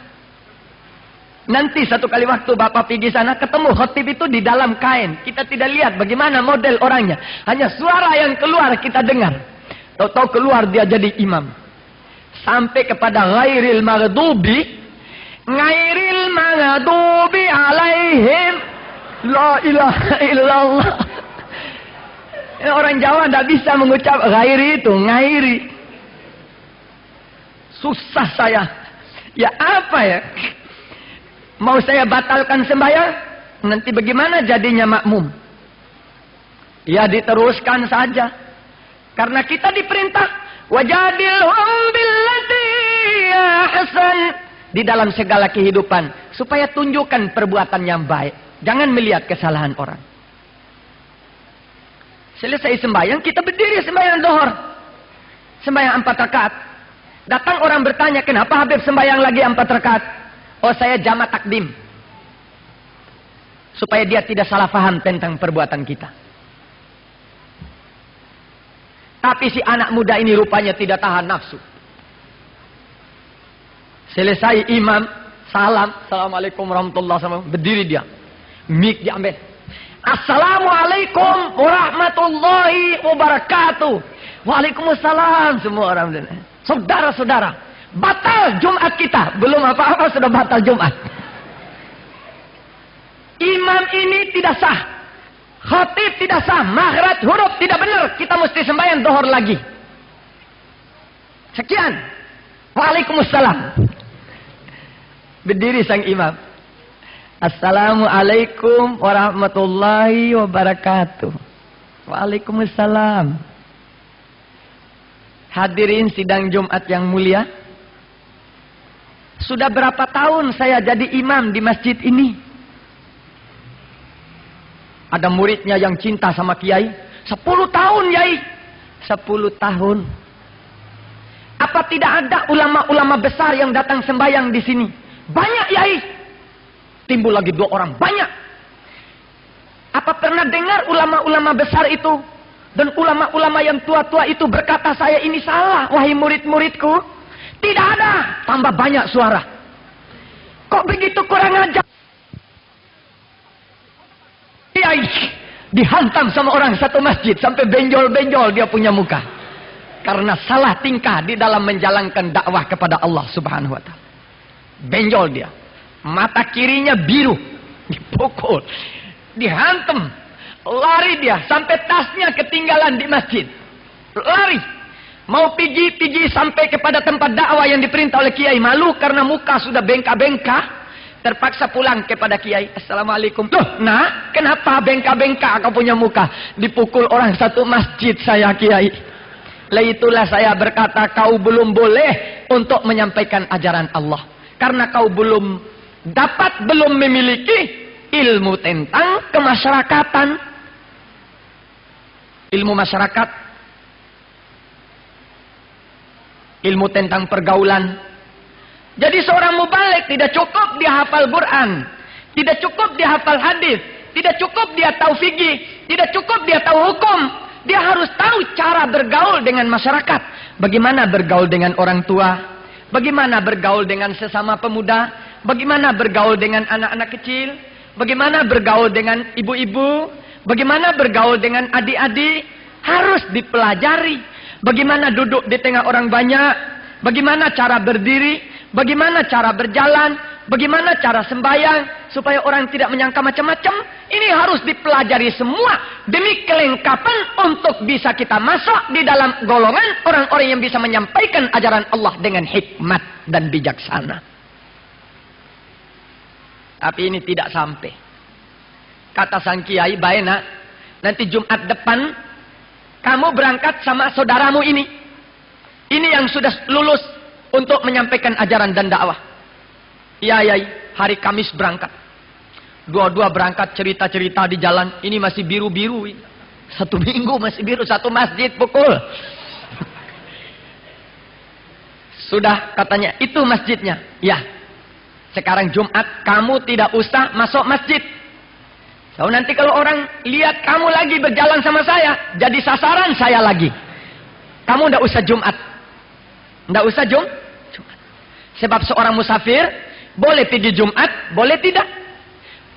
Nanti satu kali waktu Bapak pergi sana, ketemu khotib itu di dalam kain. Kita tidak lihat bagaimana model orangnya. Hanya suara yang keluar kita dengar. Tahu-tahu keluar dia jadi imam. Sampai kepada ghairil maghdubi. Ghairil maghdubi alaihim. La ilaha illallah. Orang Jawa tidak bisa mengucap ghairi itu. Ghairi. Susah saya. Ya apa ya? Mau saya batalkan sembahyang? Nanti bagaimana jadinya makmum? Ya diteruskan saja. Karena kita diperintah. Wajadilhum billati ahsan. Di dalam segala kehidupan. Supaya tunjukkan perbuatan yang baik. Jangan melihat kesalahan orang. Selesai sembahyang, kita berdiri sembahyang zuhur. Sembahyang 4 rakaat. Datang orang bertanya, kenapa Habib sembahyang lagi 4 rakaat? Oh, saya jamak takdim. Supaya dia tidak salah paham tentang perbuatan kita. Tapi si anak muda ini rupanya tidak tahan nafsu. Selesai imam, salam, assalamualaikum warahmatullahi wabarakatuh. Berdiri dia. Mik diambil. Assalamualaikum warahmatullahi wabarakatuh. Waalaikumsalam semua orang. Saudara-saudara, batal Jumat kita. Belum apa-apa sudah batal Jumat. Imam ini tidak sah. Khatib tidak sah. Makhraj huruf tidak benar. Kita mesti sembahyang zuhur lagi. Sekian. Waalaikumsalam. Berdiri sang imam. Assalamualaikum warahmatullahi wabarakatuh. Waalaikumsalam. Hadirin sidang Jumat yang mulia. Sudah berapa tahun saya jadi imam di masjid ini? Ada muridnya yang cinta sama kiai. 10 tahun yai. 10 tahun. Apa tidak ada ulama-ulama besar yang datang sembahyang di sini? Banyak yai. Timbul lagi 2 orang. Banyak. Apa pernah dengar ulama-ulama besar itu? Dan ulama-ulama yang tua-tua itu berkata, saya ini salah, wahai murid-muridku. Tidak ada. Tambah banyak suara. Kok begitu kurang ajar? Kiai dihantam sama orang satu masjid. Sampai benjol-benjol dia punya muka. Karena salah tingkah di dalam menjalankan dakwah kepada Allah subhanahu wa ta'ala. Benjol dia. Mata kirinya biru. Dipukul. Dihantam. Lari dia. Sampai tasnya ketinggalan di masjid. Lari. Mau pergi sampai kepada tempat dakwah yang diperintah oleh kiai. Malu karena muka sudah bengkak-bengkak. Terpaksa pulang kepada kiai. Assalamualaikum. Loh, nah, kenapa bengkak-bengkak kau punya muka? Dipukul orang satu masjid saya kiai. Lah itulah saya berkata, kau belum boleh untuk menyampaikan ajaran Allah. Karena kau belum dapat, belum memiliki ilmu tentang kemasyarakatan, ilmu masyarakat, ilmu tentang pergaulan. Jadi seorang mubaligh tidak cukup dia hafal Quran, tidak cukup dia hafal hadis, tidak cukup dia tahu fikih, tidak cukup dia tahu hukum. Dia harus tahu cara bergaul dengan masyarakat. Bagaimana bergaul dengan orang tua, bagaimana bergaul dengan sesama pemuda, bagaimana bergaul dengan anak-anak kecil, bagaimana bergaul dengan ibu-ibu, bagaimana bergaul dengan adik-adik. Harus dipelajari. Bagaimana duduk di tengah orang banyak, bagaimana cara berdiri, bagaimana cara berjalan, bagaimana cara sembahyang, supaya orang tidak menyangka macam-macam. Ini harus dipelajari semua demi kelengkapan untuk bisa kita masuk di dalam golongan orang-orang yang bisa menyampaikan ajaran Allah dengan hikmat dan bijaksana. Tapi ini tidak sampai. Kata sang kiai, baik nak, nanti Jumat depan kamu berangkat sama saudaramu ini. Ini yang sudah lulus untuk menyampaikan ajaran dan dakwah. Iya, iya, hari Kamis berangkat. Dua-dua berangkat cerita-cerita di jalan. Ini masih biru-biru. 1 minggu masih biru. 1 masjid pukul. Sudah katanya, itu masjidnya. Ya. Sekarang Jumat, kamu tidak usah masuk masjid. So, nanti kalau orang lihat kamu lagi berjalan sama saya, jadi sasaran saya lagi. Kamu tidak usah Jumat. Tidak usah Jumat. Sebab seorang musafir boleh pergi Jumat, boleh tidak.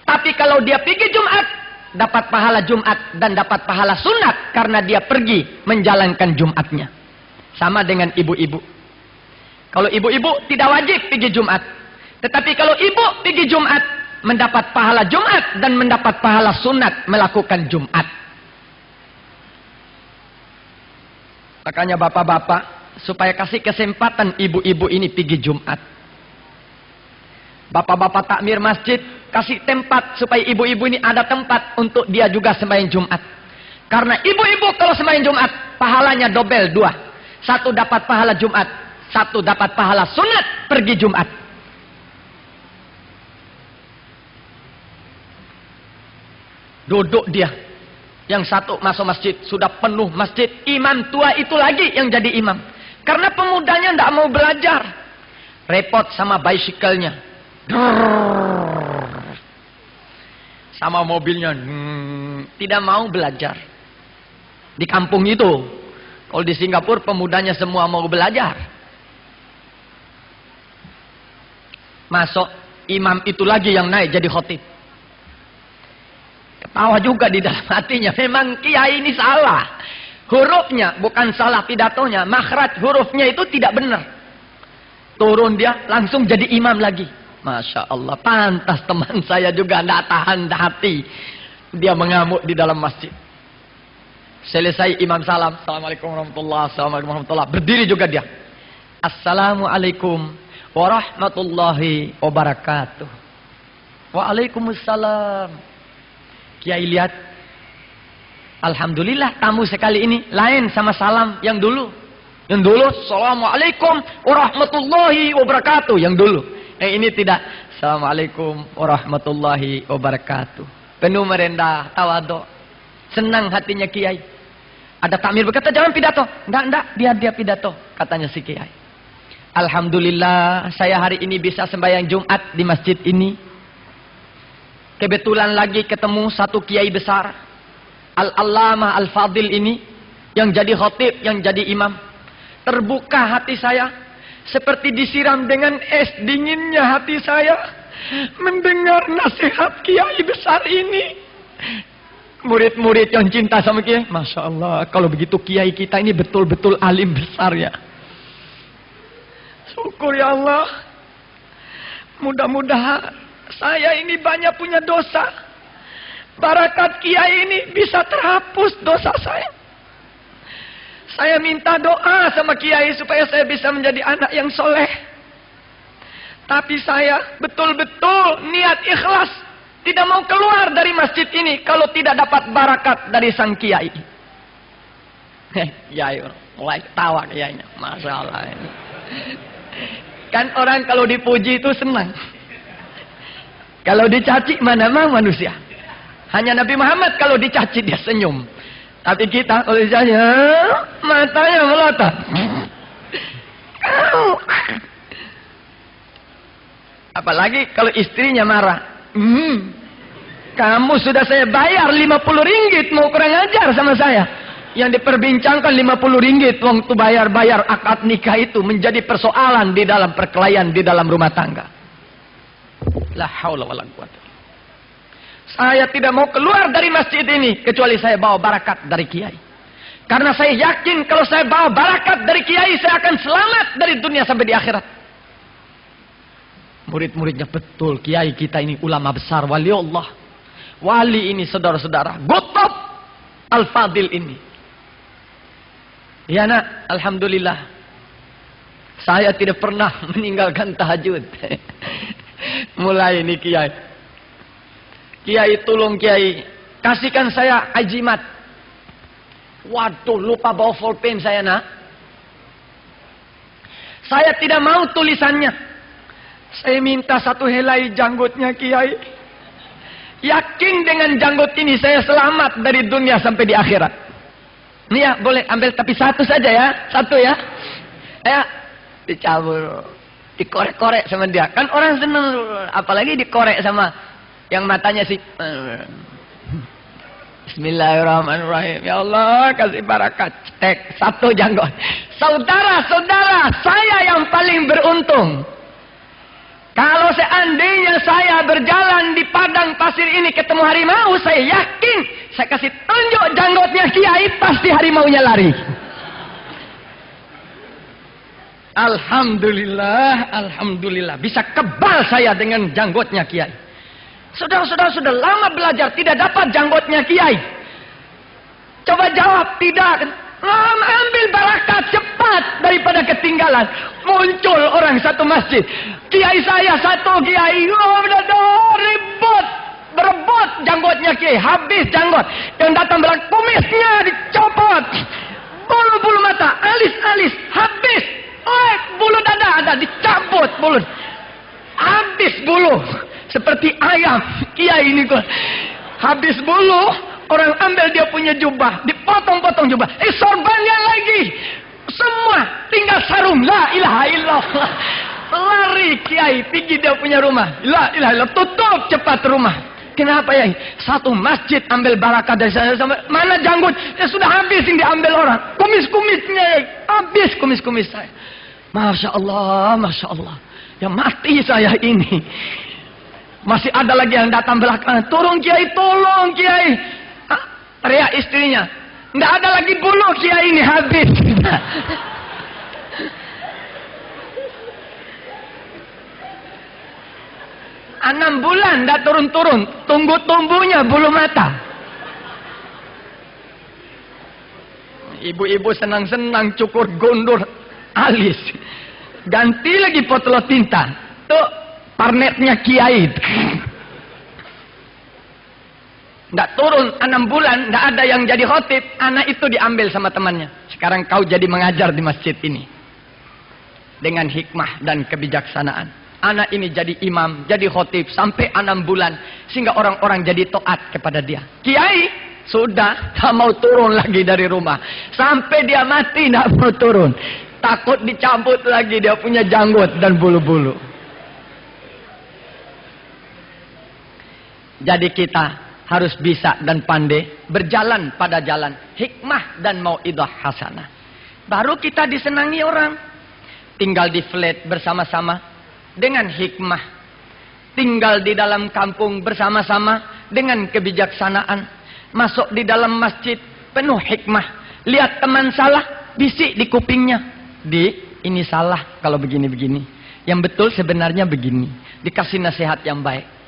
Tapi kalau dia pergi Jumat, dapat pahala Jumat dan dapat pahala sunat karena dia pergi menjalankan Jumatnya. Sama dengan ibu-ibu. Kalau ibu-ibu tidak wajib pergi Jumat. Tetapi kalau ibu pergi Jumat, mendapat pahala Jumat dan mendapat pahala sunat melakukan Jumat. Makanya bapak-bapak, supaya kasih kesempatan ibu-ibu ini pergi Jumat. Bapak-bapak takmir masjid, kasih tempat supaya ibu-ibu ini ada tempat untuk dia juga sembahyang Jumat. Karena ibu-ibu kalau sembahyang Jumat, pahalanya dobel 2. 1 dapat pahala Jumat, 1 dapat pahala sunat pergi Jumat. Duduk dia. Yang 1 masuk masjid, sudah penuh masjid. Imam tua itu lagi yang jadi imam. Karena pemudanya tidak mau belajar. Repot sama bicycle-nya. Sama mobilnya. Tidak mau belajar. Di kampung itu. Kalau di Singapura pemudanya semua mau belajar. Masuk imam itu lagi yang naik jadi khotib. Ketawa juga di dalam hatinya. Memang kiai ini salah. Hurufnya bukan salah pidatonya. Makhraj hurufnya itu tidak benar. Turun dia langsung jadi imam lagi. Masya Allah. Pantas teman saya juga tidak tahan hati. Dia mengamuk di dalam masjid. Selesai imam salam. Assalamualaikum warahmatullahi wabarakatuh. Berdiri juga dia. Assalamualaikum warahmatullahi wabarakatuh. Waalaikumsalam. Kiai lihat, alhamdulillah tamu sekali ini lain sama salam yang dulu. Yang dulu, assalamualaikum warahmatullahi wabarakatuh. Yang dulu, ini tidak. Assalamualaikum warahmatullahi wabarakatuh. Penuh merendah, tawadhu. Senang hatinya kiai. Ada takmir berkata jangan pidato. Enggak, dia pidato. Katanya si kiai. Alhamdulillah, saya hari ini bisa sembahyang Jumat di masjid ini. Kebetulan lagi ketemu satu kiai besar, Al-Allamah Al-Fadil ini, yang jadi khatib, yang jadi imam. Terbuka hati saya, seperti disiram dengan es dinginnya hati saya, mendengar nasihat kiai besar ini. Murid-murid yang cinta sama kiai, Masya Allah, kalau begitu kiai kita ini betul-betul alim besar ya. Syukur ya Allah. Mudah-mudahan saya ini banyak punya dosa. Barakat kiai ini bisa terhapus dosa saya. Saya minta doa sama kiai supaya saya bisa menjadi anak yang soleh. Tapi saya betul-betul niat ikhlas. Tidak mau keluar dari masjid ini kalau tidak dapat barakat dari sang kiai. Kiai mulai ketawa kiainya. Masya Allah. Kan orang kalau dipuji itu senang. Kalau dicaci mana mau manusia. Hanya Nabi Muhammad kalau dicaci dia senyum. Tapi kita kalau dicaci matanya melotot. Apalagi kalau istrinya marah. Kamu sudah saya bayar 50 ringgit mau kurang ajar sama saya. Yang diperbincangkan 50 ringgit wong tu bayar akad nikah itu menjadi persoalan di dalam perkelahian di dalam rumah tangga. La haula wala quwata. Saya tidak mau keluar dari masjid ini kecuali saya bawa barakat dari kiai. Karena saya yakin kalau saya bawa barakat dari kiai saya akan selamat dari dunia sampai di akhirat. Murid-muridnya betul, kiai kita ini ulama besar, wali Allah. Wali ini saudara-saudara, Qutb Al-Fadil ini. Ya nak, alhamdulillah. Saya tidak pernah meninggalkan tahajud. Mulai ini kiai. Kiai tolong kiai, kasihkan saya ajimat. Waduh, lupa bawa pulpen saya nak. Saya tidak mau tulisannya. Saya minta satu helai janggutnya kiai. Yakin dengan janggut ini saya selamat dari dunia sampai di akhirat. Ini ya boleh ambil tapi satu saja ya, satu ya. Ya dicabut, dikorek-korek sama dia. Kan orang seneng, apalagi dikorek sama yang matanya sih. Bismillahirrahmanirrahim. Ya Allah kasih barakat. Tek satu janggut. Saudara-saudara, saya yang paling beruntung. Kalau seandainya saya berjalan di padang pasir ini ketemu harimau, saya yakin saya kasih tunjuk janggutnya kiai, pasti harimaunya lari. Alhamdulillah, alhamdulillah. Bisa kebal saya dengan janggutnya kiai. Saudara-saudara sudah lama belajar tidak dapat janggutnya kiai. Coba jawab tidak. Ambil barakat cepat daripada ketinggalan. Muncul orang satu masjid. Kiai saya satu kiai. Ribut. Berebut janggutnya kiai. Habis janggut. Yang datang bilang kumisnya dicopot. Bulu-bulu mata. Alis-alis. Habis. Bulu dada ada. Dicabut bulu. Habis bulu. Seperti ayam. Kiai ini kok. Habis bulu. Orang ambil dia punya jubah, dipotong-potong jubah. Sorbannya lagi. Semua tinggal sarung. La ilaha illallah. Lari kiai pergi dia punya rumah. La ilaha illallah. Tutup cepat rumah. Kenapa ya? Satu masjid ambil barakah dari sana sampai mana janggut? Sudah habis yang diambil orang. Kumis-kumisnya habis kumis-kumis saya. Masya Allah, masya Allah. Ya mati saya ini. Masih ada lagi yang datang belakangan. Tolong kiai, tolong kiai. Teriak istrinya, tidak ada lagi bulu kiai ini habis. 6 bulan tidak turun-turun, tunggu tumbuhnya bulu mata. Ibu-ibu senang-senang cukur gondor alis, ganti lagi potlot tinta. Tuh parnetnya kiai. Tidak turun 6 bulan, tidak ada yang jadi khotib. Anak itu diambil sama temannya. Sekarang kau jadi mengajar di masjid ini. Dengan hikmah dan kebijaksanaan. Anak ini jadi imam, jadi khotib. Sampai 6 bulan. Sehingga orang-orang jadi taat kepada dia. Kiai, sudah tak mau turun lagi dari rumah. Sampai dia mati tidak mau turun. Takut dicabut lagi dia punya janggut dan bulu-bulu. Jadi kita harus bisa dan pandai berjalan pada jalan hikmah dan mau'idah hasanah. Baru kita disenangi orang. Tinggal di flat bersama-sama dengan hikmah. Tinggal di dalam kampung bersama-sama dengan kebijaksanaan. Masuk di dalam masjid penuh hikmah. Lihat teman salah, bisik di kupingnya. Ini salah kalau begini-begini. Yang betul sebenarnya begini. Dikasih nasihat yang baik.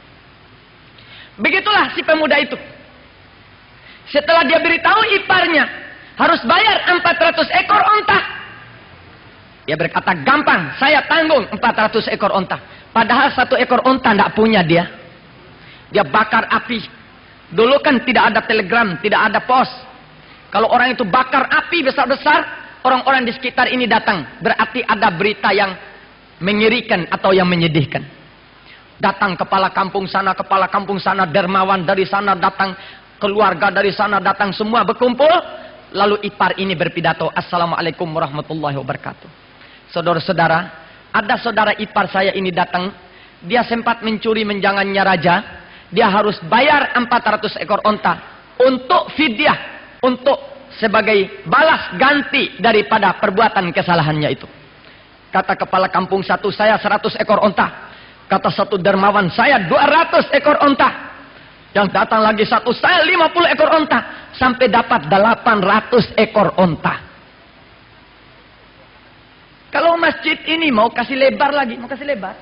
Begitulah si pemuda itu. Setelah dia beritahu iparnya harus bayar 400 ekor onta. Dia berkata, gampang, saya tanggung 400 ekor onta. Padahal 1 ekor onta tidak punya dia. Dia bakar api. Dulu kan tidak ada telegram, tidak ada pos. Kalau orang itu bakar api besar-besar, orang-orang di sekitar ini datang. Berarti ada berita yang mengerikan atau yang menyedihkan. Datang kepala kampung sana, dermawan dari sana datang, keluarga dari sana datang, semua berkumpul. Lalu ipar ini berpidato, Assalamualaikum warahmatullahi wabarakatuh. Saudara-saudara, ada saudara ipar saya ini datang, dia sempat mencuri menjangannya raja, dia harus bayar 400 ekor onta untuk fidyah, untuk sebagai balas ganti daripada perbuatan kesalahannya itu. Kata kepala kampung satu, saya 100 ekor onta. Kata satu dermawan, saya 200 ekor onta. Yang datang lagi satu, saya 50 ekor onta. Sampai dapat 800 ekor onta. Kalau masjid ini mau kasih lebar lagi, mau kasih lebar,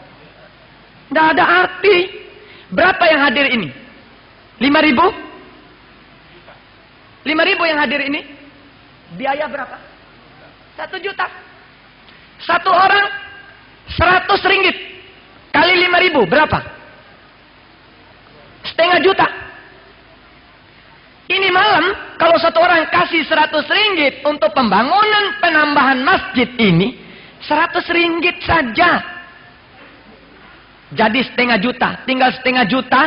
nggak ada arti. Berapa yang hadir ini? 5.000? 5.000 yang hadir ini? Biaya berapa? 1 juta. Satu orang 100 ringgit. Kali 5.000 berapa? Setengah juta. Ini malam kalau satu orang kasih 100 ringgit untuk pembangunan penambahan masjid ini, 100 ringgit saja. Jadi setengah juta. Tinggal setengah juta,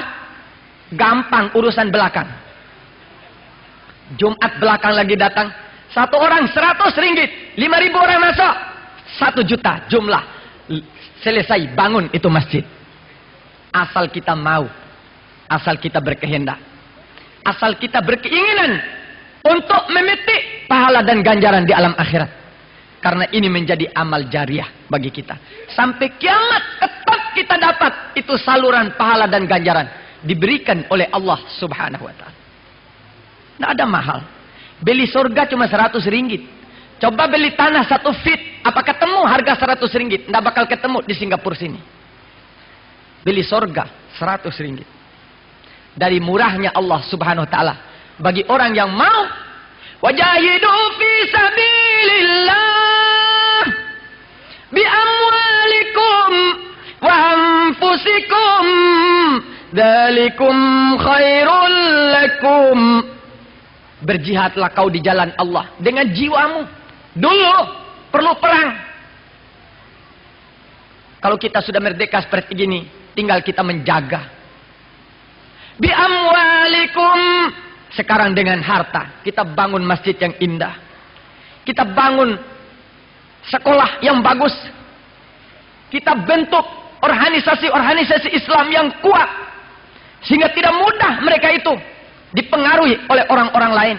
gampang urusan belakang. Jumat belakang lagi datang, satu orang 100 ringgit, 5.000 orang masuk, 1 juta jumlah. Selesai bangun itu masjid. Asal kita mau, asal kita berkehendak, asal kita berkeinginan untuk memetik pahala dan ganjaran di alam akhirat. Karena ini menjadi amal jariah bagi kita. Sampai kiamat tetap kita dapat itu saluran pahala dan ganjaran diberikan oleh Allah Subhanahu wa taala. Tidak ada mahal. Beli surga cuma 100 ringgit. Coba beli tanah 1 feet, apa ketemu harga 100 ringgit? Tidak bakal ketemu di Singapura sini. Beli surga 100 ringgit. Dari murahnya Allah Subhanahu wa taala bagi orang yang mau. Wajahidu fi sabilillah bi amwalikum wa anfusikum dzalikum khairul lakum. Berjihadlah kau di jalan Allah dengan jiwamu. Dulu perlu perang. Kalau kita sudah merdeka seperti ini, tinggal kita menjaga. Bi amwalikum. Sekarang dengan harta, kita bangun masjid yang indah. Kita bangun sekolah yang bagus. Kita bentuk organisasi-organisasi Islam yang kuat. Sehingga tidak mudah mereka itu dipengaruhi oleh orang-orang lain.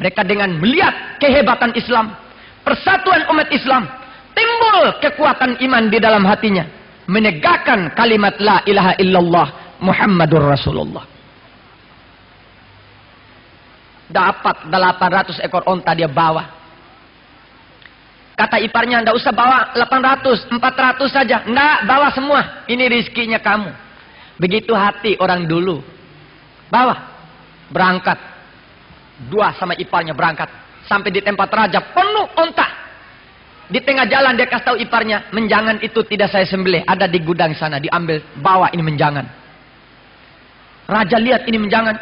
Mereka dengan melihat kehebatan Islam, persatuan umat Islam, timbul kekuatan iman di dalam hatinya. Menegakkan kalimat la ilaha illallah Muhammadur Rasulullah. Dapat 800 ekor onta dia bawa. Kata iparnya, ndak usah bawa 800, 400 saja. Ndak, bawa semua. Ini rizkinya kamu. Begitu hati orang dulu. Bawa. Berangkat. 2 sama iparnya berangkat. Sampai di tempat raja, penuh onta. Di tengah jalan dia kasih tahu iparnya, menjangan itu tidak saya sembelih. Ada di gudang sana, diambil. Bawa ini menjangan. Raja lihat ini menjangan.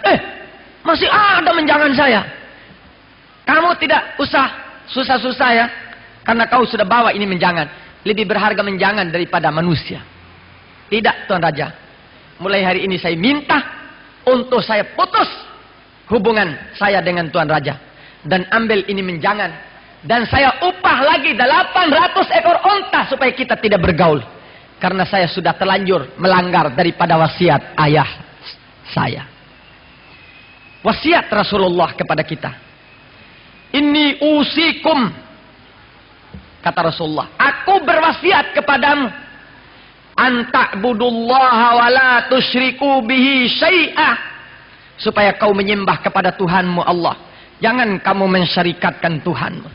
Masih ada menjangan saya. Kamu tidak usah susah-susah ya. Karena kau sudah bawa ini menjangan. Lebih berharga menjangan daripada manusia. Tidak, Tuan Raja. Mulai hari ini saya minta untuk saya putus hubungan saya dengan Tuan Raja. Dan ambil ini menjangan. Dan saya upah lagi 800 ekor onta supaya kita tidak bergaul. Karena saya sudah terlanjur melanggar daripada wasiat ayah saya. Wasiat Rasulullah kepada kita. Inni usikum, kata Rasulullah, aku berwasiat kepadamu, anta'budullaha wa la tusyriku bihi syai'ah, supaya kau menyembah kepada Tuhanmu Allah. Jangan kamu mensyarikatkan Tuhanmu.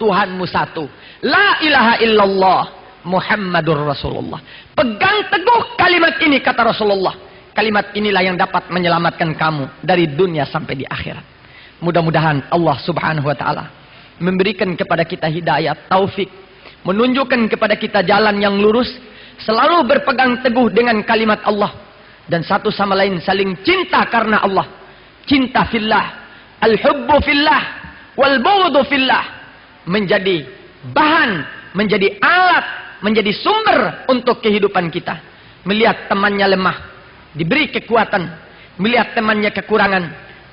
Tuhanmu satu. La ilaha illallah Muhammadur Rasulullah. Pegang teguh kalimat ini, kata Rasulullah. Kalimat inilah yang dapat menyelamatkan kamu dari dunia sampai di akhirat. Mudah-mudahan Allah Subhanahu wa taala memberikan kepada kita hidayah, taufik, menunjukkan kepada kita jalan yang lurus, selalu berpegang teguh dengan kalimat Allah dan satu sama lain saling cinta karena Allah. Cinta fillah, al-hubbu fillah, wal bughdu fillah menjadi bahan, menjadi alat, menjadi sumber untuk kehidupan kita. melihat temannya lemah, diberi kekuatan, melihat temannya kekurangan,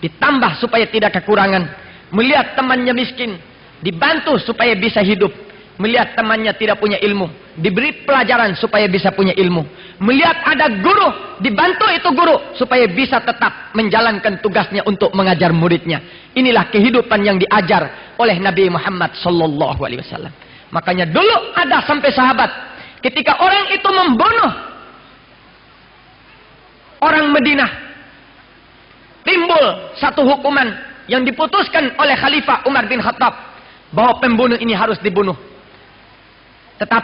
ditambah supaya tidak kekurangan, melihat temannya miskin, dibantu supaya bisa hidup, melihat temannya tidak punya ilmu, diberi pelajaran supaya bisa punya ilmu, melihat ada guru, dibantu itu guru supaya bisa tetap menjalankan tugasnya untuk mengajar muridnya. Inilah kehidupan yang diajar oleh Nabi Muhammad sallallahu alaihi wasallam. Makanya dulu ada sampai sahabat, ketika orang itu membunuh orang Madinah, timbul satu hukuman yang diputuskan oleh Khalifah Umar bin Khattab bahwa pembunuh ini harus dibunuh. Tetapi